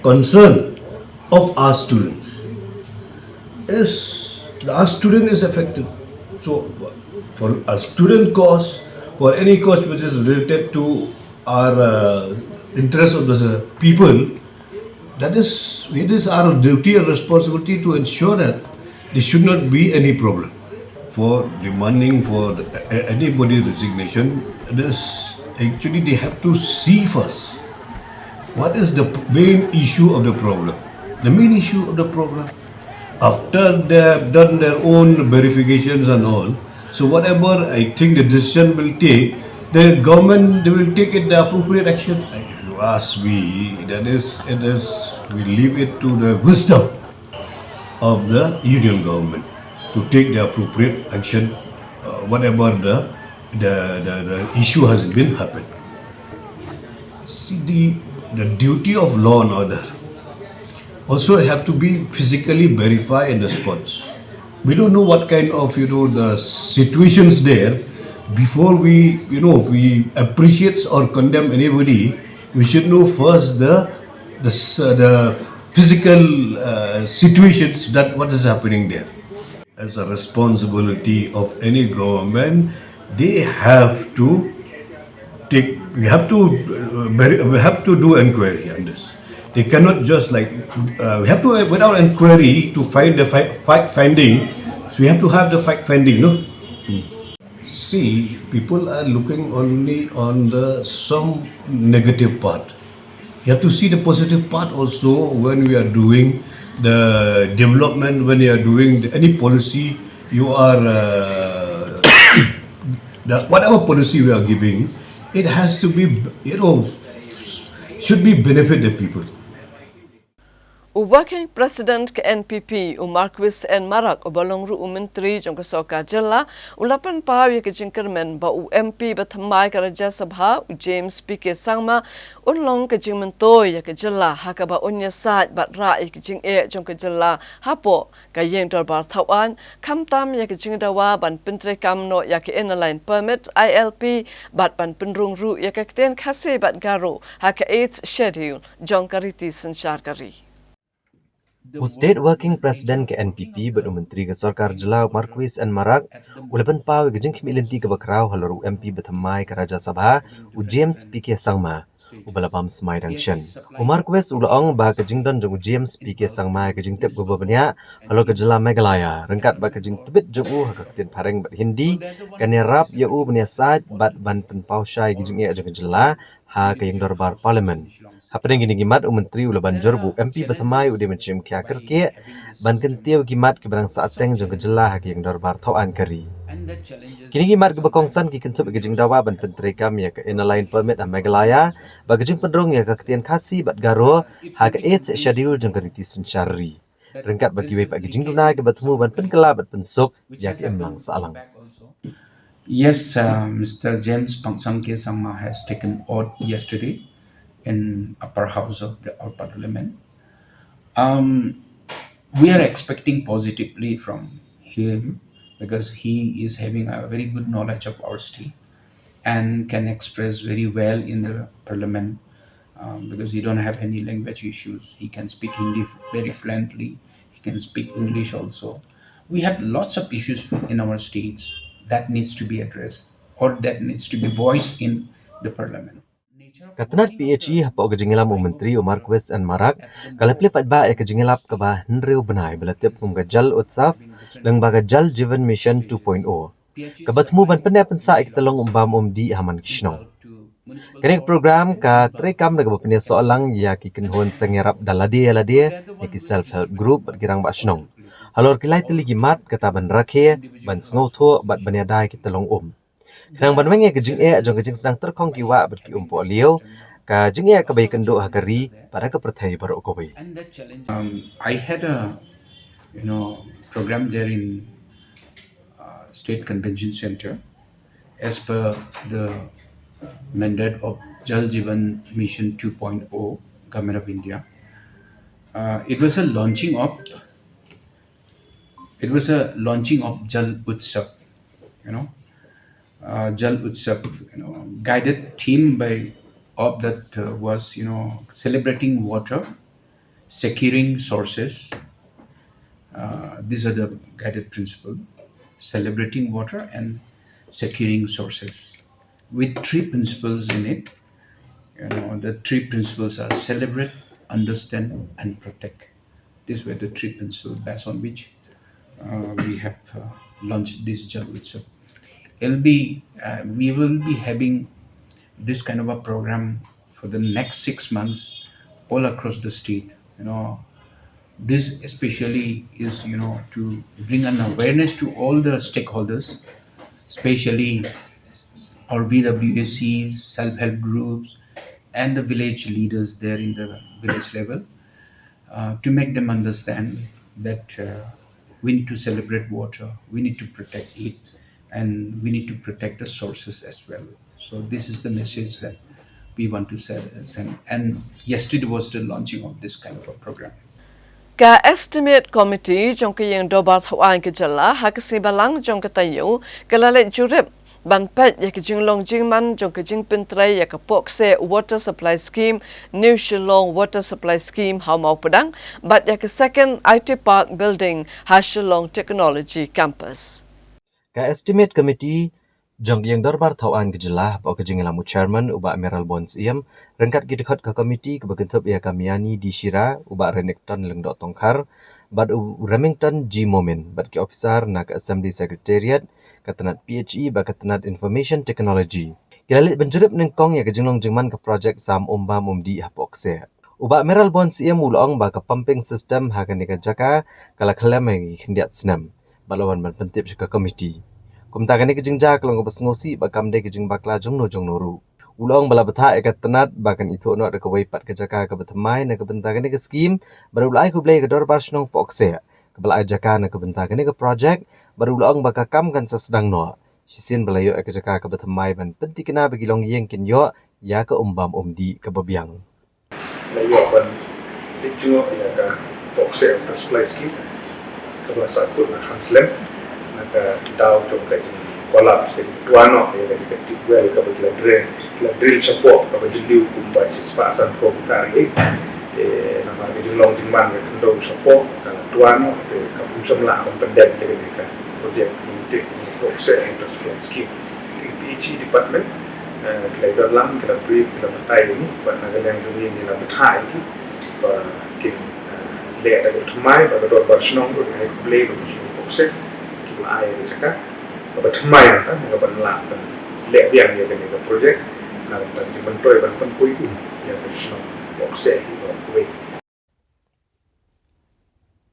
concerned of our students. Our student is affected. So for a student cause, for any cause which is related to our interest of the people, it is our duty and responsibility to ensure that there should not be any problem. For demanding for anybody's resignation, actually they have to see first what is the main issue of the problem. The main issue of the problem, after they have done their own verifications and all, so whatever I think the decision will take, the government they will take it the appropriate action. If you ask me, we leave it to the wisdom of the union government to take the appropriate action, whatever the issue has been happened. See, the duty of law and order also have to be physically verified in the spots. We don't know what kind of the situations there. Before we appreciate or condemn anybody, we should know first the physical situations that what is happening there. As a responsibility of any government, they have to take. We have to do inquiry on this. They cannot just we have to without inquiry to find the fact finding. So we have to have the fact finding, no. See, people are looking only on some negative part. You have to see the positive part also when we are doing the development, when you are doing any policy, you are whatever policy we are giving, it has to be should be benefit the people. Working President ke NPP Marquis N Marak obalong ru menteri jong ke soka jela ulapan pawi ke jingkermen ba MP bathamai ke Raja Sabha James PK Sangma unlong ke jing mentoy ke jela hakaba onya sat bat rai ke jing jong ke jela hapo ka yeng darbar thawan kamtam ya ke jing dawa ban pentre kamno ya ke inline permit ILP bat ban penrung ru ya ke ten khase bat garo haka 8th schedule jong kariti sanshar State Working President ke NPP bedu menteri ke sarkar jela Marquis N Marak ulapan paw gejing kimilenti ke bakrau halaru MP bethamai ke Raja Sabha James PK Sangma ubalapam semai dangshan Marquis ulaong ba kejing don jong James PK Sangma kejing tep gubernur halo ke jela Meghalaya rengkat ba kejing tebit jong hakaktin pareng bat Hindi kanerap ya benia sat bat ban penpau syai kejing jong jela ha ke yang darbar parlimen. Hapedeng gini gimat menteri ula banjur bu MP bethamai udah mencium kia kerke ban kentiu gimat ke barang saateng jong kejelah ke yang darbar tauan kari. Kini gimat ke bekongsan ki kentup ke jing dawa ban penteri kam ya ke inline permit a Meghalaya ba ke jing pendrong ya ke ketian kasi bat garo ha ke 8th schedule jong keriti sensyari. Rengkat bagi wei pak ke jing dunai ke bertemu ban penkela bat pensuk ya ke emlang salang. Yes, Mr. James Pangsangke Sangma has taken oath yesterday in upper house of our parliament. We are expecting positively from him because he is having a very good knowledge of our state and can express very well in the parliament because he don't have any language issues. He can speak Hindi very fluently. He can speak English also. We have lots of issues in our states that needs to be addressed or that needs to be voiced in the parliament. Katanat PHE hapo kejingilam menteri Marquis N Marak kalapli patba ya kejingilap ke bah nriu benai belatip kumgajal utsaf leng bagajal Jivan Mission 2.0 kabatmu ban penda pensa iktelong umbam di Haman Kishnong. Kini program ka trekam naga bapnya soalang ya ki kenhon sengerap dalade ki self help group berkirang ba Shnong. Halor kilai teligi mat kata ban rakhe ban snotho bat banyadai kitelong Nang banweng ya kejing jong kejing sedang terkong kiwa berki umpo liau ka jing ka bayi kendo hakari pada kepertai baru kowe. I had a program there in State Convention Center as per the mandate of Jal Jeevan Mission 2.0, Government of India. It was a launching of Jal Utsav, Jal Utsav, guided theme of that was celebrating water, securing sources. These are the guided principle: celebrating water and securing sources, with three principles in it. The three principles are celebrate, understand, and protect. These were the three principles based on which we have launched this Jal Utsav. We will be having this kind of a program for the next 6 months all across the state. This especially is to bring an awareness to all the stakeholders, especially our BWACs, self-help groups, and the village leaders there in the village level, to make them understand that we need to celebrate water, we need to protect it, and we need to protect the sources as well. So this is the message that we want to send. And yesterday was the launching of this kind of a program. Ka estimate committee jong ke yang dobar thawang ke jala ha ke sibalang jong ke tayu ke lalet jurip ban pet ya ke jinglong jingman jong ke jing pentrai ya ke pokse water supply scheme New Shillong water supply scheme how mau pedang but ya ke second IT park building ha Shillong Technology campus. Ka estimate committee jong yang dorbar thawang ke jala ba ke jinglamu chairman uba Meral Bonds iam rengkat gidekhat ka committee ke bagentup ya kamiani di Shira uba Renekton lengdok tongkar bad Remington G Moment bad ke officer na ke assembly secretariat katanat PHE ba katanat information technology kilalit benjurip nengkong ya ke jinglong jingman ke project sam umba mumdi hapokse uba Meral Bonds iam ulong ba ke pumping system ha ke nega jaka kala khalam ngi khindiat snam balawan ban pentip ke committee kumtagani ke jingja kelong ke ngosi ba kamde ke jing bakla jong noru ulong bala betha ekat tenat bakan itu no ke waipat ke jaka ke betamai na ke bentagani ke scheme baru ulai ku blai ke dor bar snong pokse ke bala jaka na ke bentagani ke project baru ulong baka kam kan sedang no sisin balayo ke jaka ke betamai ban penti kena bagi long yeng kin yo ya ke umbam umdi ke bebiang layo ban dijuo ya ka pokse untuk supply scheme ke bala sakut na hamslem ka daw jom ka jing collapse ka jing tuano ya ka jing well ka bagi drill support ka bagi liu kumba sispa san ko tari nama ka jing long jing man ka ndo support ka tuano ka pusam la on pendek de ka project ini pokse industrial scheme PHE department ka dalam ka brief ka batai ini ba na yang jom ni na batai ki ba kin le da ko mai ba do barsnong ko ai play ba pokse ai ke jaka ba thamai na ka ba la le biang ya ke project na ta ji ban toy ban pan pui ku ya ke shno pokse ba ku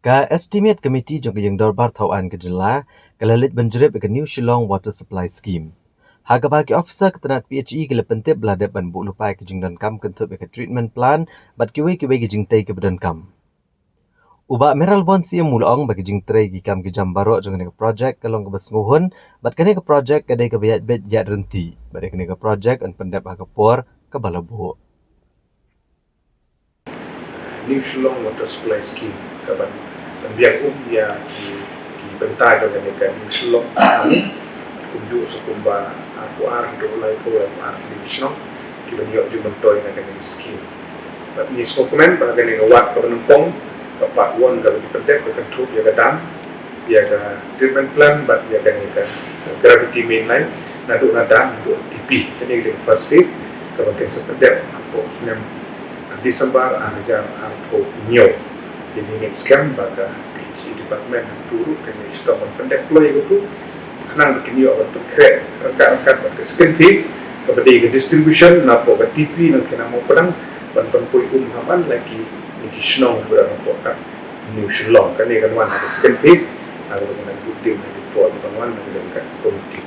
ka estimate committee jong yang dorbar thawan ke jela kalalit benjrep ke New Shillong water supply scheme ha ka bagi officer ketanat PHE ke lepente bladat ban bu lupai ke jing dan kam kentup ke treatment plan bat kiwe ke jing tai ke badan kam uba Meral Bonds ia mulong bagi jing tray gi kam ki jambaro jong ke project kalong ke besnguhun bat kene ke project ke dai ke bayat bet ya renti bat kene ke project an pendap ha ke por ke balabu New Shillong water supply scheme ka ban biang ya ki bentai jong ke New Shillong kunju sekumba aku do lai ko di Shillong ki ban yo ju mentoy na ke scheme bat ni dokumen ba kene ke wat ka penempong Pak Wan kalau dipendek ke control ya ke dam ya ke treatment plan but ya ke gravity mainline nadu nada nadu TP ini di first phase kalau kita sependek aku senyum Desember ajar aku nyo ini next scam baga PHE department turu kena stop pendek ploy itu kenang bikin yo atau kre angkat ke second phase kepada ke distribution napo ke TP nanti nama pedang bantuan pui haman lagi ni Shillong berada kat New Shillong kan ni kan wan ada second phase ada dengan putih di report wan dengan kat komiti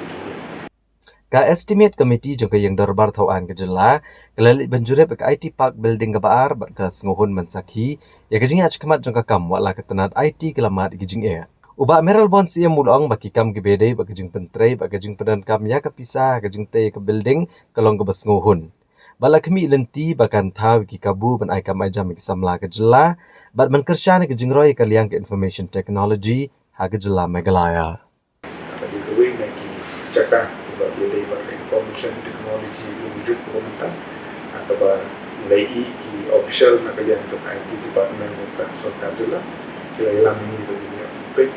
ka estimate committee jong yang dorbar thawan ke jela kelalit benjurep ke IT park building ke baar bat ke senguhun mensaki ya ke jing achkamat jong ka kam wala ke tanat IT kelamat ke jing Uba meral bon siam mulong baki kam gebede baki jing pentrei baki jing pedan kam ya kapisa ke jing te ke building kalong ke besngohun. Bala kami lenti bakan tahu ki kabu ban ai kam ai jam ki samla ke jela bat man kersyane ke jing roy kaliang ke information technology ha ke jela megalaya. Bagi kawin lagi cakap bagi dari information technology wujud pemerintah atau lagi ki official nak kalian untuk IT department untuk sorkan jela kira ialah ini begini baik.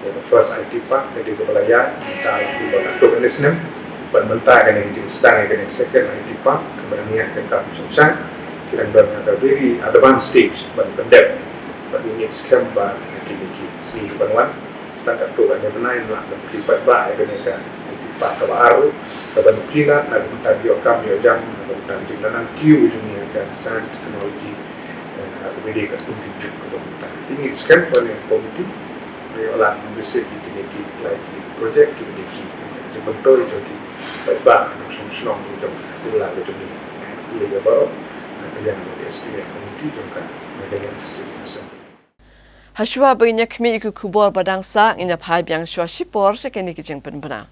The first IT park dari kepelayan kita lakukan untuk NSNM mentah kan yang jenis sedang kan yang second IT park kemudian yang kita susah kita ada very advanced stage berdep pada unit scam bar kini si bantuan kita tak tahu ada benar lah dan privat bah kan yang IT park baru kemudian peringkat nak kita biokam biojam dan jinanan Q dunia kan science technology beda kan tunjuk kemudian tinggi scam pada komiti olah membesar kini lagi projek kini bentuk jadi baik solusi macam itulah macam ni boleh baru yang estimate komiti juga mereka estimate Hashwa bagnya kami ikut kubur badangsa ina phai biang shwa shipor sekeni kijing penbena.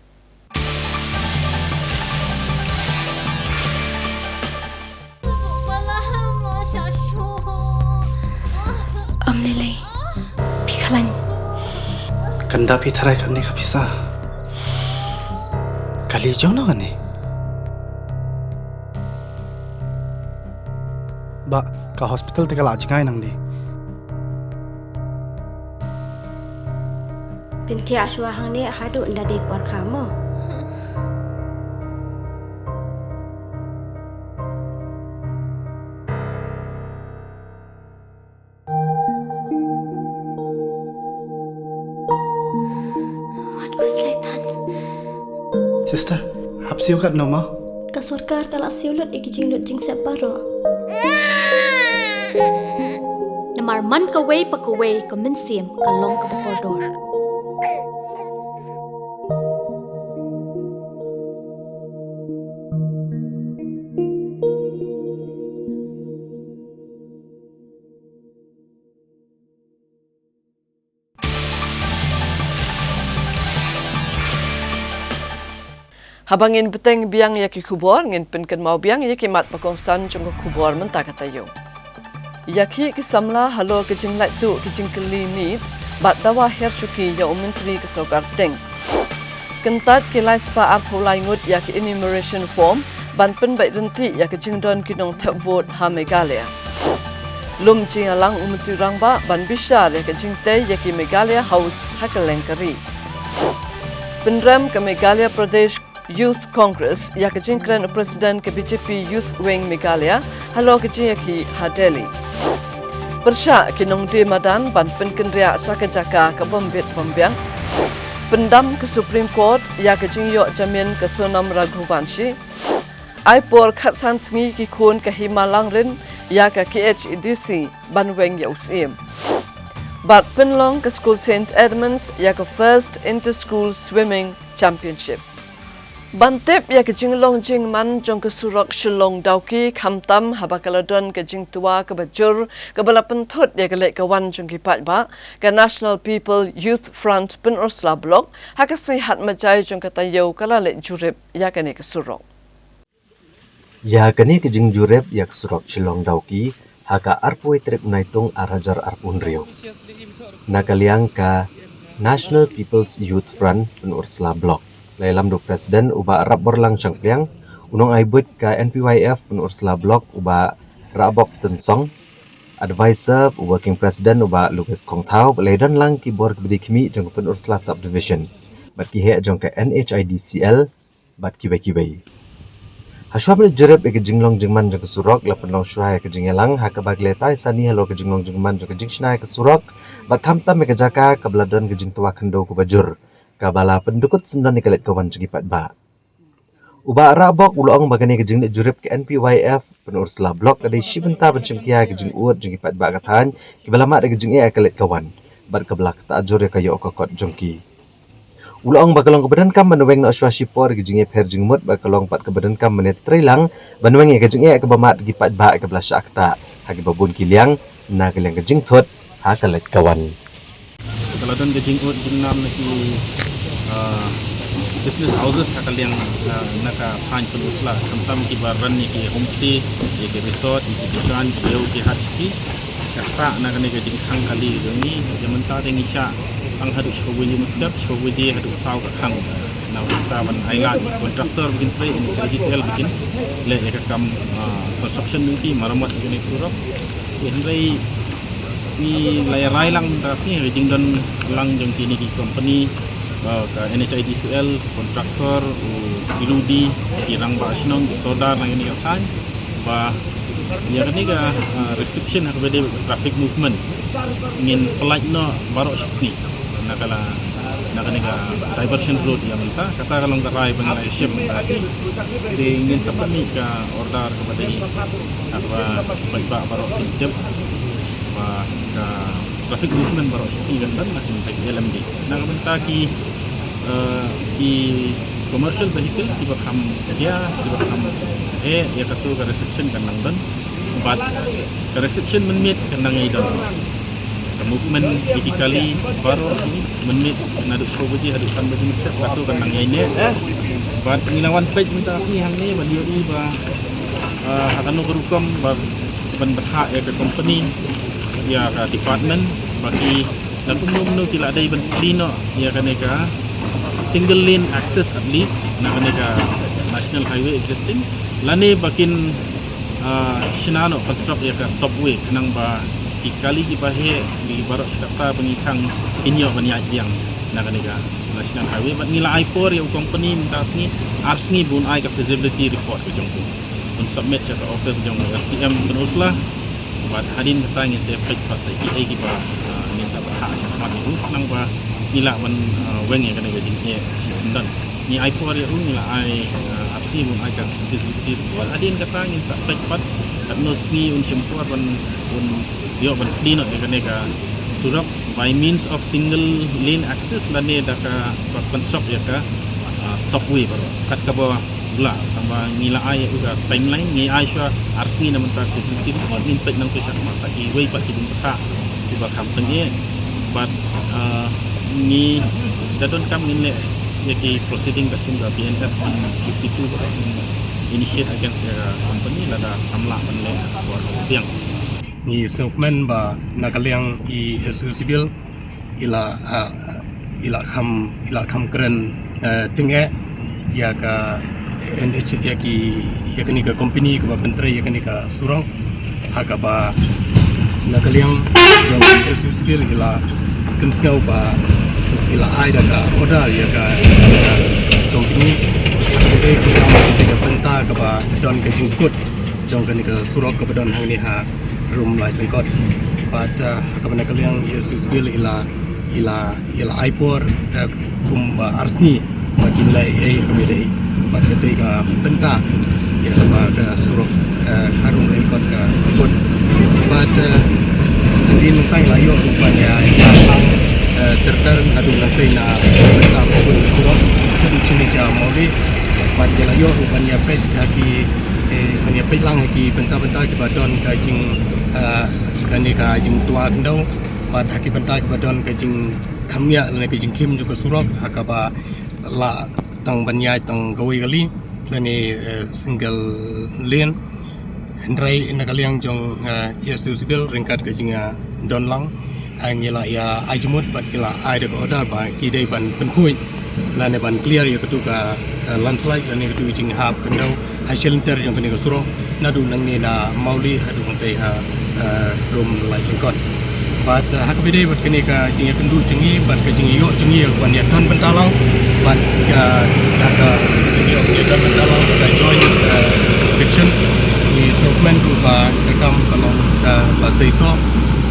Lily, pikalan. Kanda pi tarai kan ni kapisa. Kali jauh nak ni. Ba, ka hospital te kala ajkai nang ni. Binti Ashwa hang ni hadu nda de por khamo. Sister, hap siu kat nama? Ka sarkar kala siulut ikijing lut jing separo. Namar man kaway pa kaway kaminsim kalong ka koridor. Habangin beteng biang yaki kubor ngin penken mau biang yaki mat pakongsan jong kubor mentah katayo. Yaki kisamla halo kijing lait tu kijing keli nit bat dawa her syuki ya menteri kesokar teng. Kentat kilai spa arpulai ngut yaki enumeration form ban pen bai renti yaki jing don kinong tep vote ha Meghalaya. Lum jing alang umenti rangba ban bisar yaki jing te yaki Meghalaya House hakalengkari. Penram ke Meghalaya Pradesh Youth Congress ya kejingkran Presiden ke BJP Youth Wing Meghalaya halo kejingki Hadeli. Persya kinong di madan ban penkendria sakajaka ke bombit bombiang. Pendam ke Supreme Court ya kejingyo jamin ke Sonam Raghuvanshi. Aipor khatsan sengi ki kun ke Himalang rin ya ke KHEDC ban weng ya usim. Bat penlong ke School St. Edmunds ya ke First Inter-School Swimming Championship. Bantep ya ke jinglong jing man jong ke surok shilong dauki kamtam habakaladon ke jing tua ke bajur ke bala pentut ya ke lek kawan jong ki patba ke National People Youth Front pen Ursula Block haka sihat majai jong ke tayo kala lek jurip ya ke ne ke surok. Ya kene ke jing jurip ya ke surok shilong dauki haka arpoi trek unaitung arajar arpun rio. Nakaliang ka National People's Youth Front pen Ursula Block. Lailam do presiden uba rap borlang changpliang unong aibut ka NPYF pen Ursula Block uba rabok tensong advisor working president uba Lucas Kongtau ledan lang ki bor kebedi kimi jong pen Ursula subdivision bat ki he jong ka NHIDCL bat ki bai haswab le jerep ke jinglong jingman jong surok la penlong shwai ke jingelang ha ka bagletai sani halo ke jinglong jingman jong ke jingshnai ke surok bat kamta me ke jaka ke bladon ke jingtua kendo ku bajur kabala pendukut sendan ikalit kawan segi patba. Uba rabok ulong bagani kejing nek jurip ke NPYF pen Ursula Block kadai shibenta bencim kia kejing uat segi patba katan kibala mak kejing ikalit kawan bat kabla ta ajur ya kayo kokot jongki. Ulong bagalong kebadan kam menweng na aswa shipor kejing per jingmut bagalong pat kebadan kam menet trilang banweng kejing ke bamat segi patba kabla syakta hagi babun kiliang na kiliang kejing thot ha kalit kawan. kalau don gejing ut jingnam naki business houses hakaliang naka pan penusla kamtam ki baran ni ki homestay ki resort ki dukan ki beu ki hatki kata naka ni gejing khang kali ni jamenta tengisha ang hadu showiji mustap showiji hadu saw ka khang na tawan ailan kontraktor bikin play in KGCL bikin le ekam construction ni maramat ni surap henry ni layar lang tasni gejing don lang jong kini ki company ka NHIDCL kontraktor diludi irang ba asnong soda nang ini kan ba ya kan ga restriction hak bede traffic movement ingin pelat no baro sini nakala ga diversion road yang minta kata kalau ngerai pengalai ship masih ingin seperti ka order kepada apa baik baro pinjam ba ka traffic movement baro sini kan masih minta LMD nak minta ki commercial vehicle di bakam dia di bakam ya katu ke restriction kan nang dan but ke restriction menmit kan nang idon ke movement kali baru menmit naduk sobeji haduk san beji mesti katu kan nang ini but ngilawan page minta sini hang ni badio i ba hakanu kerukom ba ban berhak ya ke company ya ke department bagi dan umum kila ada ban dino ya kan ka single lane access at least na kaneka national highway existing lani bakin shinano construct ya ka subway nang ba ikali ki bahe di barak kata pengitang inyo banyak yang na kaneka national highway but nila ipor ya company minta sini arsni bun ai ka feasibility report ke jongku un submit ke office jong SPM penuslah buat hadin kata ngi se page pas ai ki ba ni sa ha sama itu nang ba nila ban weng ya kan gajing ye sundan ni ai por ya nila ai apsi mun ai kan titir wal adin kata ngin sa pat kat nosni un sempur ban un yo ban dino ya kan ka surap by means of single lane access lane da ka construct ya ka subway baru kat ka bawah bula tambah nila ai uga timeline ni ai sha arsi na mentak titir ko nin pet nang pesak masa ki wei pat ki bun ti ba company but ni dadon kam ni yaki proceeding kat tungga BNS 52 initiate against the company lada amla panle buat tiang ni statement ba nakaliang I SUCBL ila kham keren tinge ya ka NH ya kini ka company ka menteri ya kini ka surang hakaba nakaliang jong SUCBL ila kensau ba ila ai da ka order ya ka company jadi kita perintah ke ba don ke jingkut jong kan ke surok ke don hang ni ha room lai tengkot but ka bana kaliang Yesus bil ila aipor kum ba arsni makin lai ke bedai but ketika perintah ya ka ba ke surok harum tengkot ke ikut but nanti mentai layo rupanya tertarung adung lantai na perintah pun surok sini jam moli pada layo rupanya pet haki hanya pet lang haki bentah-bentah ke badon kajing kani kajing tua kendau pada haki bentah ke badon kajing kamia lene kajing kim juga surok hakaba la tang banyai tang gawi kali lene single lane hendrai nakaliang jong SUCBL ringkat kajing don lang angila ya ajmut bat ila aida order ba kidai ban penkui lane ban clear ya ketuka landslide lane ketu jing hab kendau hasilter yang kene suro nadu nang ni na mauli hadu ngai ha room lai lingkon bat hak bidai bat kene ka jing kendu jengi bat ka jing yo jengi ban ya ton bentalang bat ka ka yo ya ton bentalang ka join inspection ni segmen rupa rekam kalau ka basaiso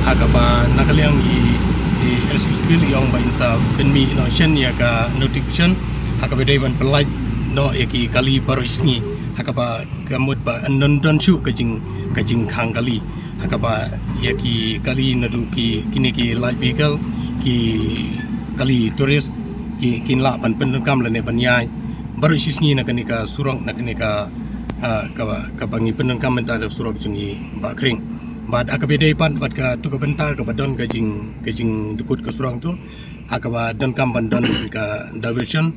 hakaba nakaliang I SUCBL yang ba insa penmi no shen ya ka notification hakaba dai ban pelai no yaki kali barisni hakaba gamut ba andon shu kajing khang kali hakaba yaki kali nadu ki kini ki light vehicle ki kali tourist ki kinla ban pendekam lene banyai barisni na kanika surang na kanika ka bangi pendekam mentar surang jengi ba kring bad akabede pan bad ka tu ka benta ka badon ka jing dukut ka surang tu akaba don kam bandon ka diversion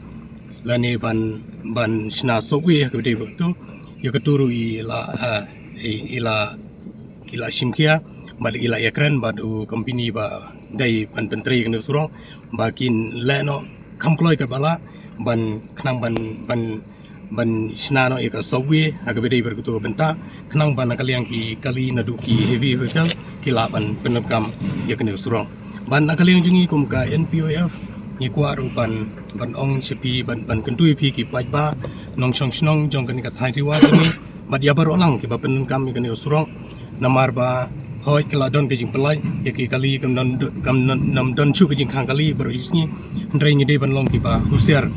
lani ban sna sokwi akabede tu ya keturu ila simkia bad ila yakran bad u company ba dai pan pentri kan surang bakin leno kamkloi ka bala ban knang ban sna no ika sokwi akabede berkutu benta kenang ban nakaliang ki kali naduki heavy vehicle kila ban penekam ya kena surang ban nakaliang jungi kum ka NPOF ni kuaru ban ong sepi ban kentui pi ki pajba nong song snong jong kan ka thai riwa ni bad ya bar olang ki ba penekam ya kena surang namar ba hoi kala don ke jing pelai ya ki kali kam nam don chu ke jing khang kali bar isni ndrai ni de ban long ki ba husiar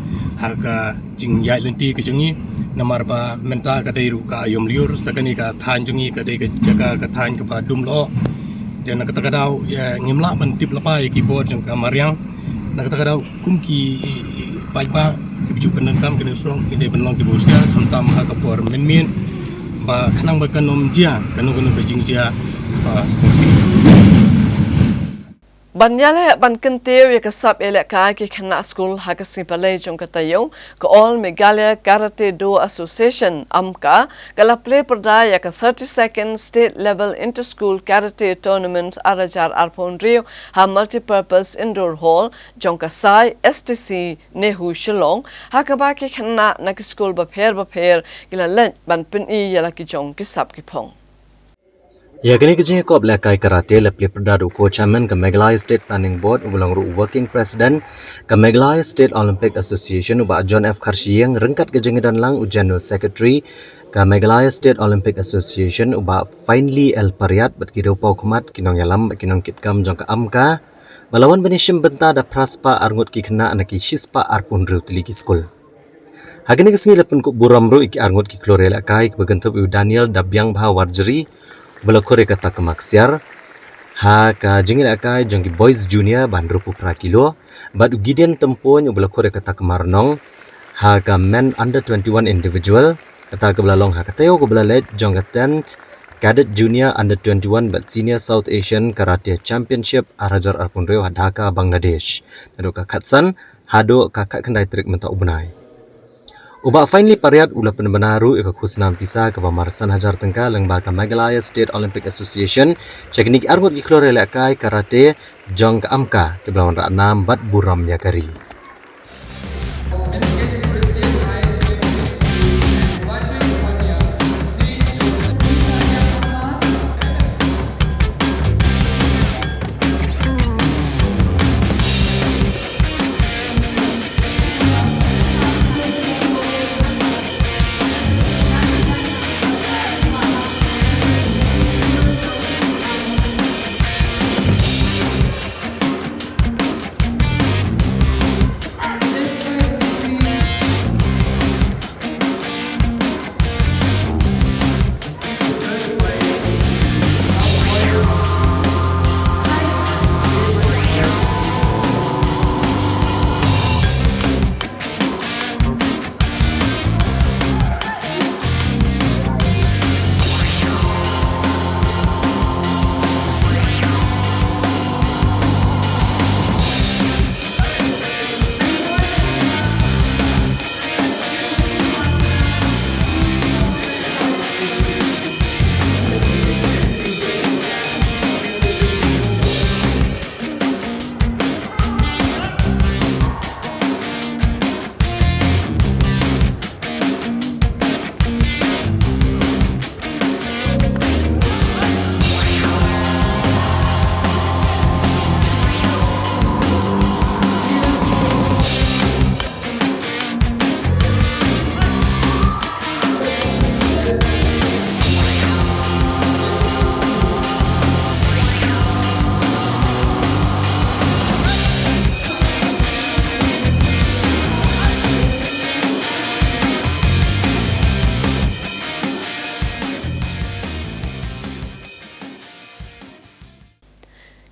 harga jing yai lenti ke jungi namar ba menta ka dei ru ka yom liur sakani ka than jungi ka dei ka jaga ka than ka ba dum lo jana ka takadau ya ngimla ban tip lapai ki board jang ka mariang na ka takadau kum ki pai ba ki ju penan kam kene strong ide ban long ki bosia kham tam ha ka por min ba khanang ba kanom jia kanu ka jing jia ba sosi Banyale ban kentir ya kasap elek kai ki khana school hagasni palai jong katayo ko all Meghalaya Karate Do Association amka kala play perda ya ka 32nd state level inter school karate tournament arajar arpondrio ha multipurpose indoor hall jong kasai STC Nehu Shillong hakaba ki khana na school ba pher kila len ban pin I yala ki jong ki sap ki phong Ya kini kejeng ko belakai karate le perdadu ko chairman ke Meghalaya State Planning Board ulang ru working president ke Meghalaya State Olympic Association uba John F Kharshieng rengkat kejeng dan lang general secretary ke Meghalaya State Olympic Association uba finally El Pariat bat kidau pau kumat kinong yalam bat kinong kitkam jong ke amka balawan benishim benta da praspa arngut ki kena anaki shispa arpun ru tiliki school. Hagini kesini lepun ko buram ru iki arngut ki klorela kai ke begentup Daniel Dabyang Bha Warjeri belakore kata kemaksiar ha ka jingil akai jangki boys junior bandrupu prakilo badu Gideon Tempon belakore kata kemarnong ha ka men under 21 individual kata ke belalong ha kateo ke belalet jong 10th cadet junior under 21 but senior South Asian Karate Championship arajar arpunreo Dhaka Bangladesh nado ka khatsan hado kakak kendai trik mentak ubnai Uba finally pariat ula penbenaru ika khusnam pisa ke Marsan Hajar Tengka lengba ke Meghalaya State Olympic Association teknik arngut ki klorela kai karate jong ke amka ke belawan raknam bat buram yakari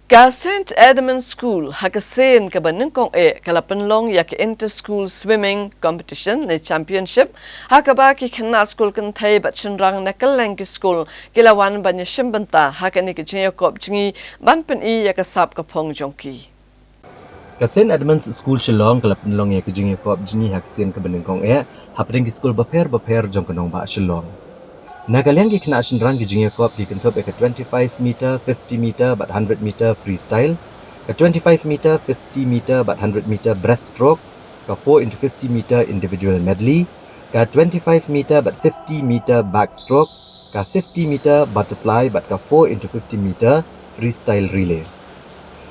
Ka St. Edmund School hakasen ka baneng kong kala penlong ya ke inter-school swimming competition le championship hakaba ki khana school kan thai bat chenrang na kaleng ki school kilawan banya shimbanta hakani ki jenya kop jingi ban pen I ya ka sap ka phong jongki. Ka St. Edmund's School Shillong kala penlong ya ke jenya kop jingi hakasen ka baneng kong hapring ki school baper jong kanong ba Shillong. Nagalang ki khana chenrang ki jenya kop ki kan thop ka 25 meter, 50 meter but 100 meter freestyle, ka 25 meter, 50 meter but 100 meter breaststroke, ka 4 into 50 meter individual medley, ka 25 meter but 50 meter backstroke, ka 50 meter butterfly but ka 4 into 50 meter freestyle relay.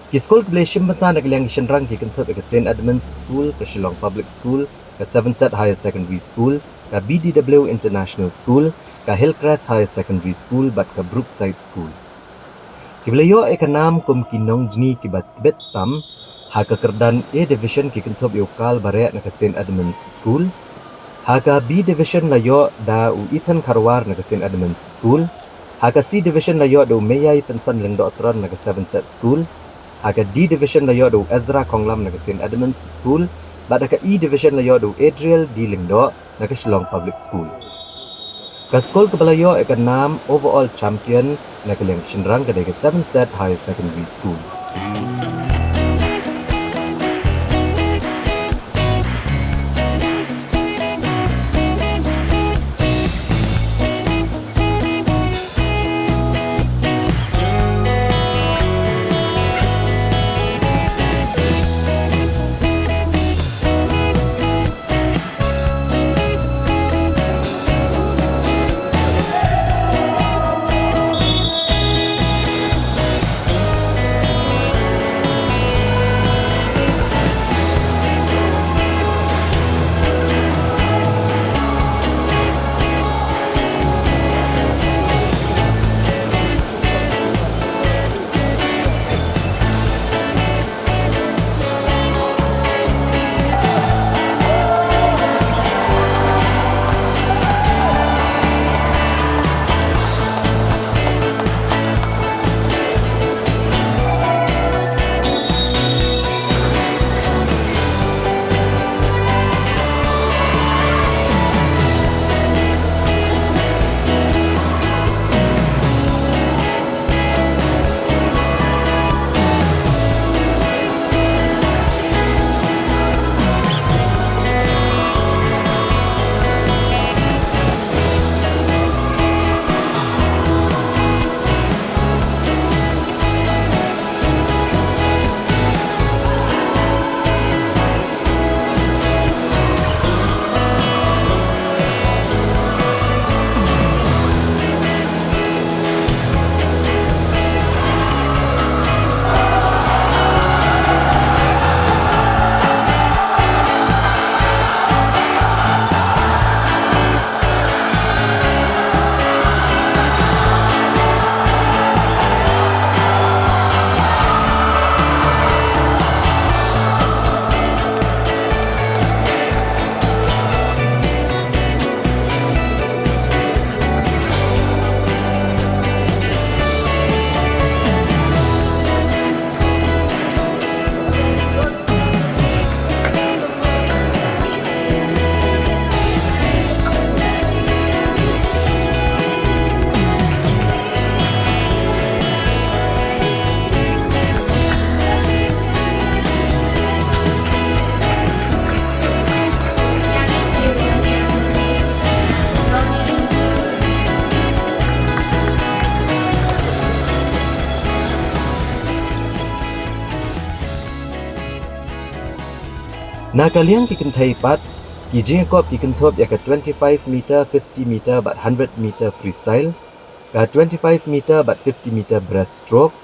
Ki school ke Bleshim banta nagalang ki chenrang ki kan thop ka St. Edmund's School, ka Shillong Public School, ka Sevenset Higher Secondary School, ka BDW International School, ka Hillcrest Higher Secondary School but ka Brookside School. Kiblayo ka nam kum kinong jni ki bat tam ha ka kerdan A Division ki kentop yokal bare na ka St. Edmund's School, ha ka B Division layo da u Ethan Karwar na ka St. Edmund's School, ha ka C Division layo da u Mayay Pensan Lengdotron na ka Sevenset School, ha ka D Division layo da u Ezra Konglam na ka St. Edmund's School, bat ka E Division layo da u Adriel D Lingdo na ka Shillong Public School. Ka school kabalayo ka nam overall champion na kalang chenrang ka dai ka Sevenset Higher Secondary School. Nakaliang kikentai pat ki jingkop kikentop ya ka 25 meter, 50 meter but 100 meter freestyle, ka 25 meter but 50 meter breaststroke,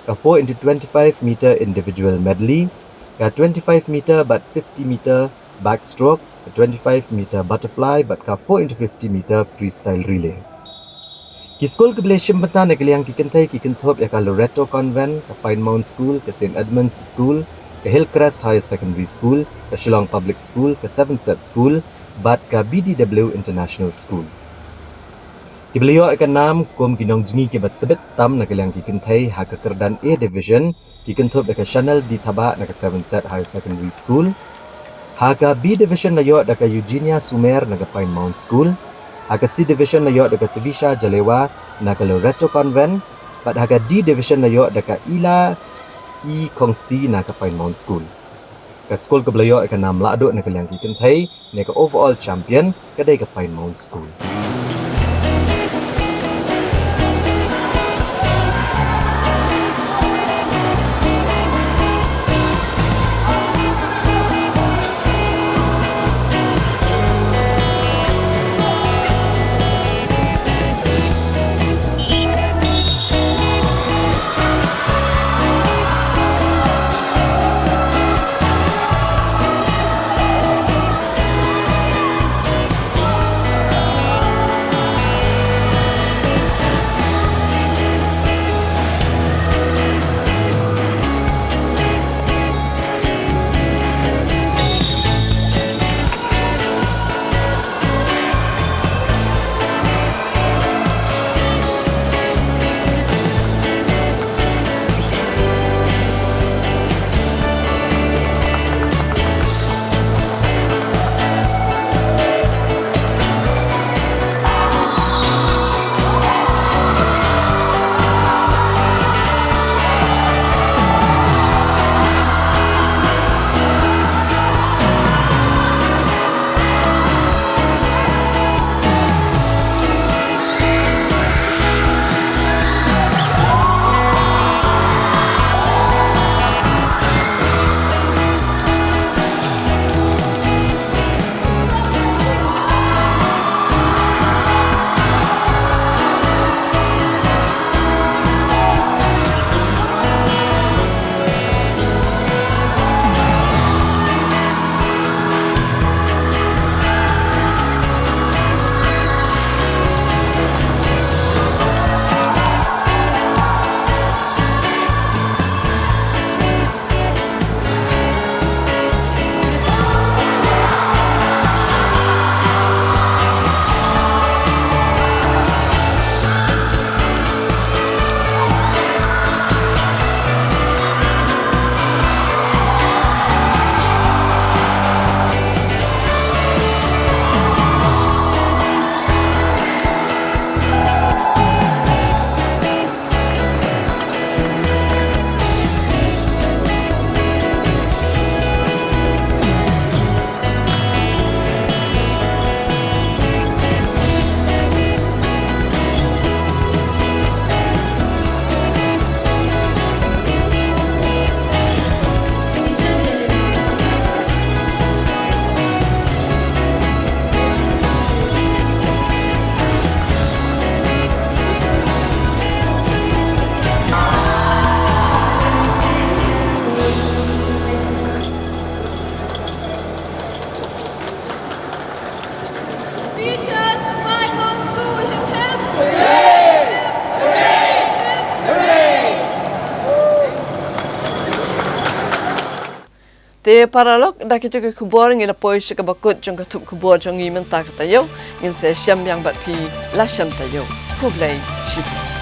ka 4 into 25 meter individual medley, ka 25 meter but 50 meter backstroke, ka 25 meter butterfly but ka 4 into 50 meter freestyle relay. Ki school ke Bleshim bata nakaliang kikentai kikentop ya ka Loreto Convent, ka Pine Mount School, ka St. Edmund's School, ka Hillcrest Higher Secondary School, ka Shillong Public School, ka Sevenset School, bat ka BDW International School. Kibelio ikan nam kum kinong jingi ke batbet tam na kaliang kikentai ha kekerdan A Division kikentup deka channel di Tabak na 7set High Secondary School. Haga B Division na yo deka Eugenia Sumer na Pine Mount School. Haga C Division na yo deka Tevisha Jalewa na Loreto Convent. Pat haga D Division na yo deka Ila E Kongsti na Pine Mount School. Ka school kibelio ikan nam lado na kaliang kikentai na overall champion kadai Pine Mount School. Te paralok da kita ke kubor ngila poi se ka bakut jong ka tup kubor jong i menta ka tayo ngin se syam yang bat pi la syam tayo kublai shibu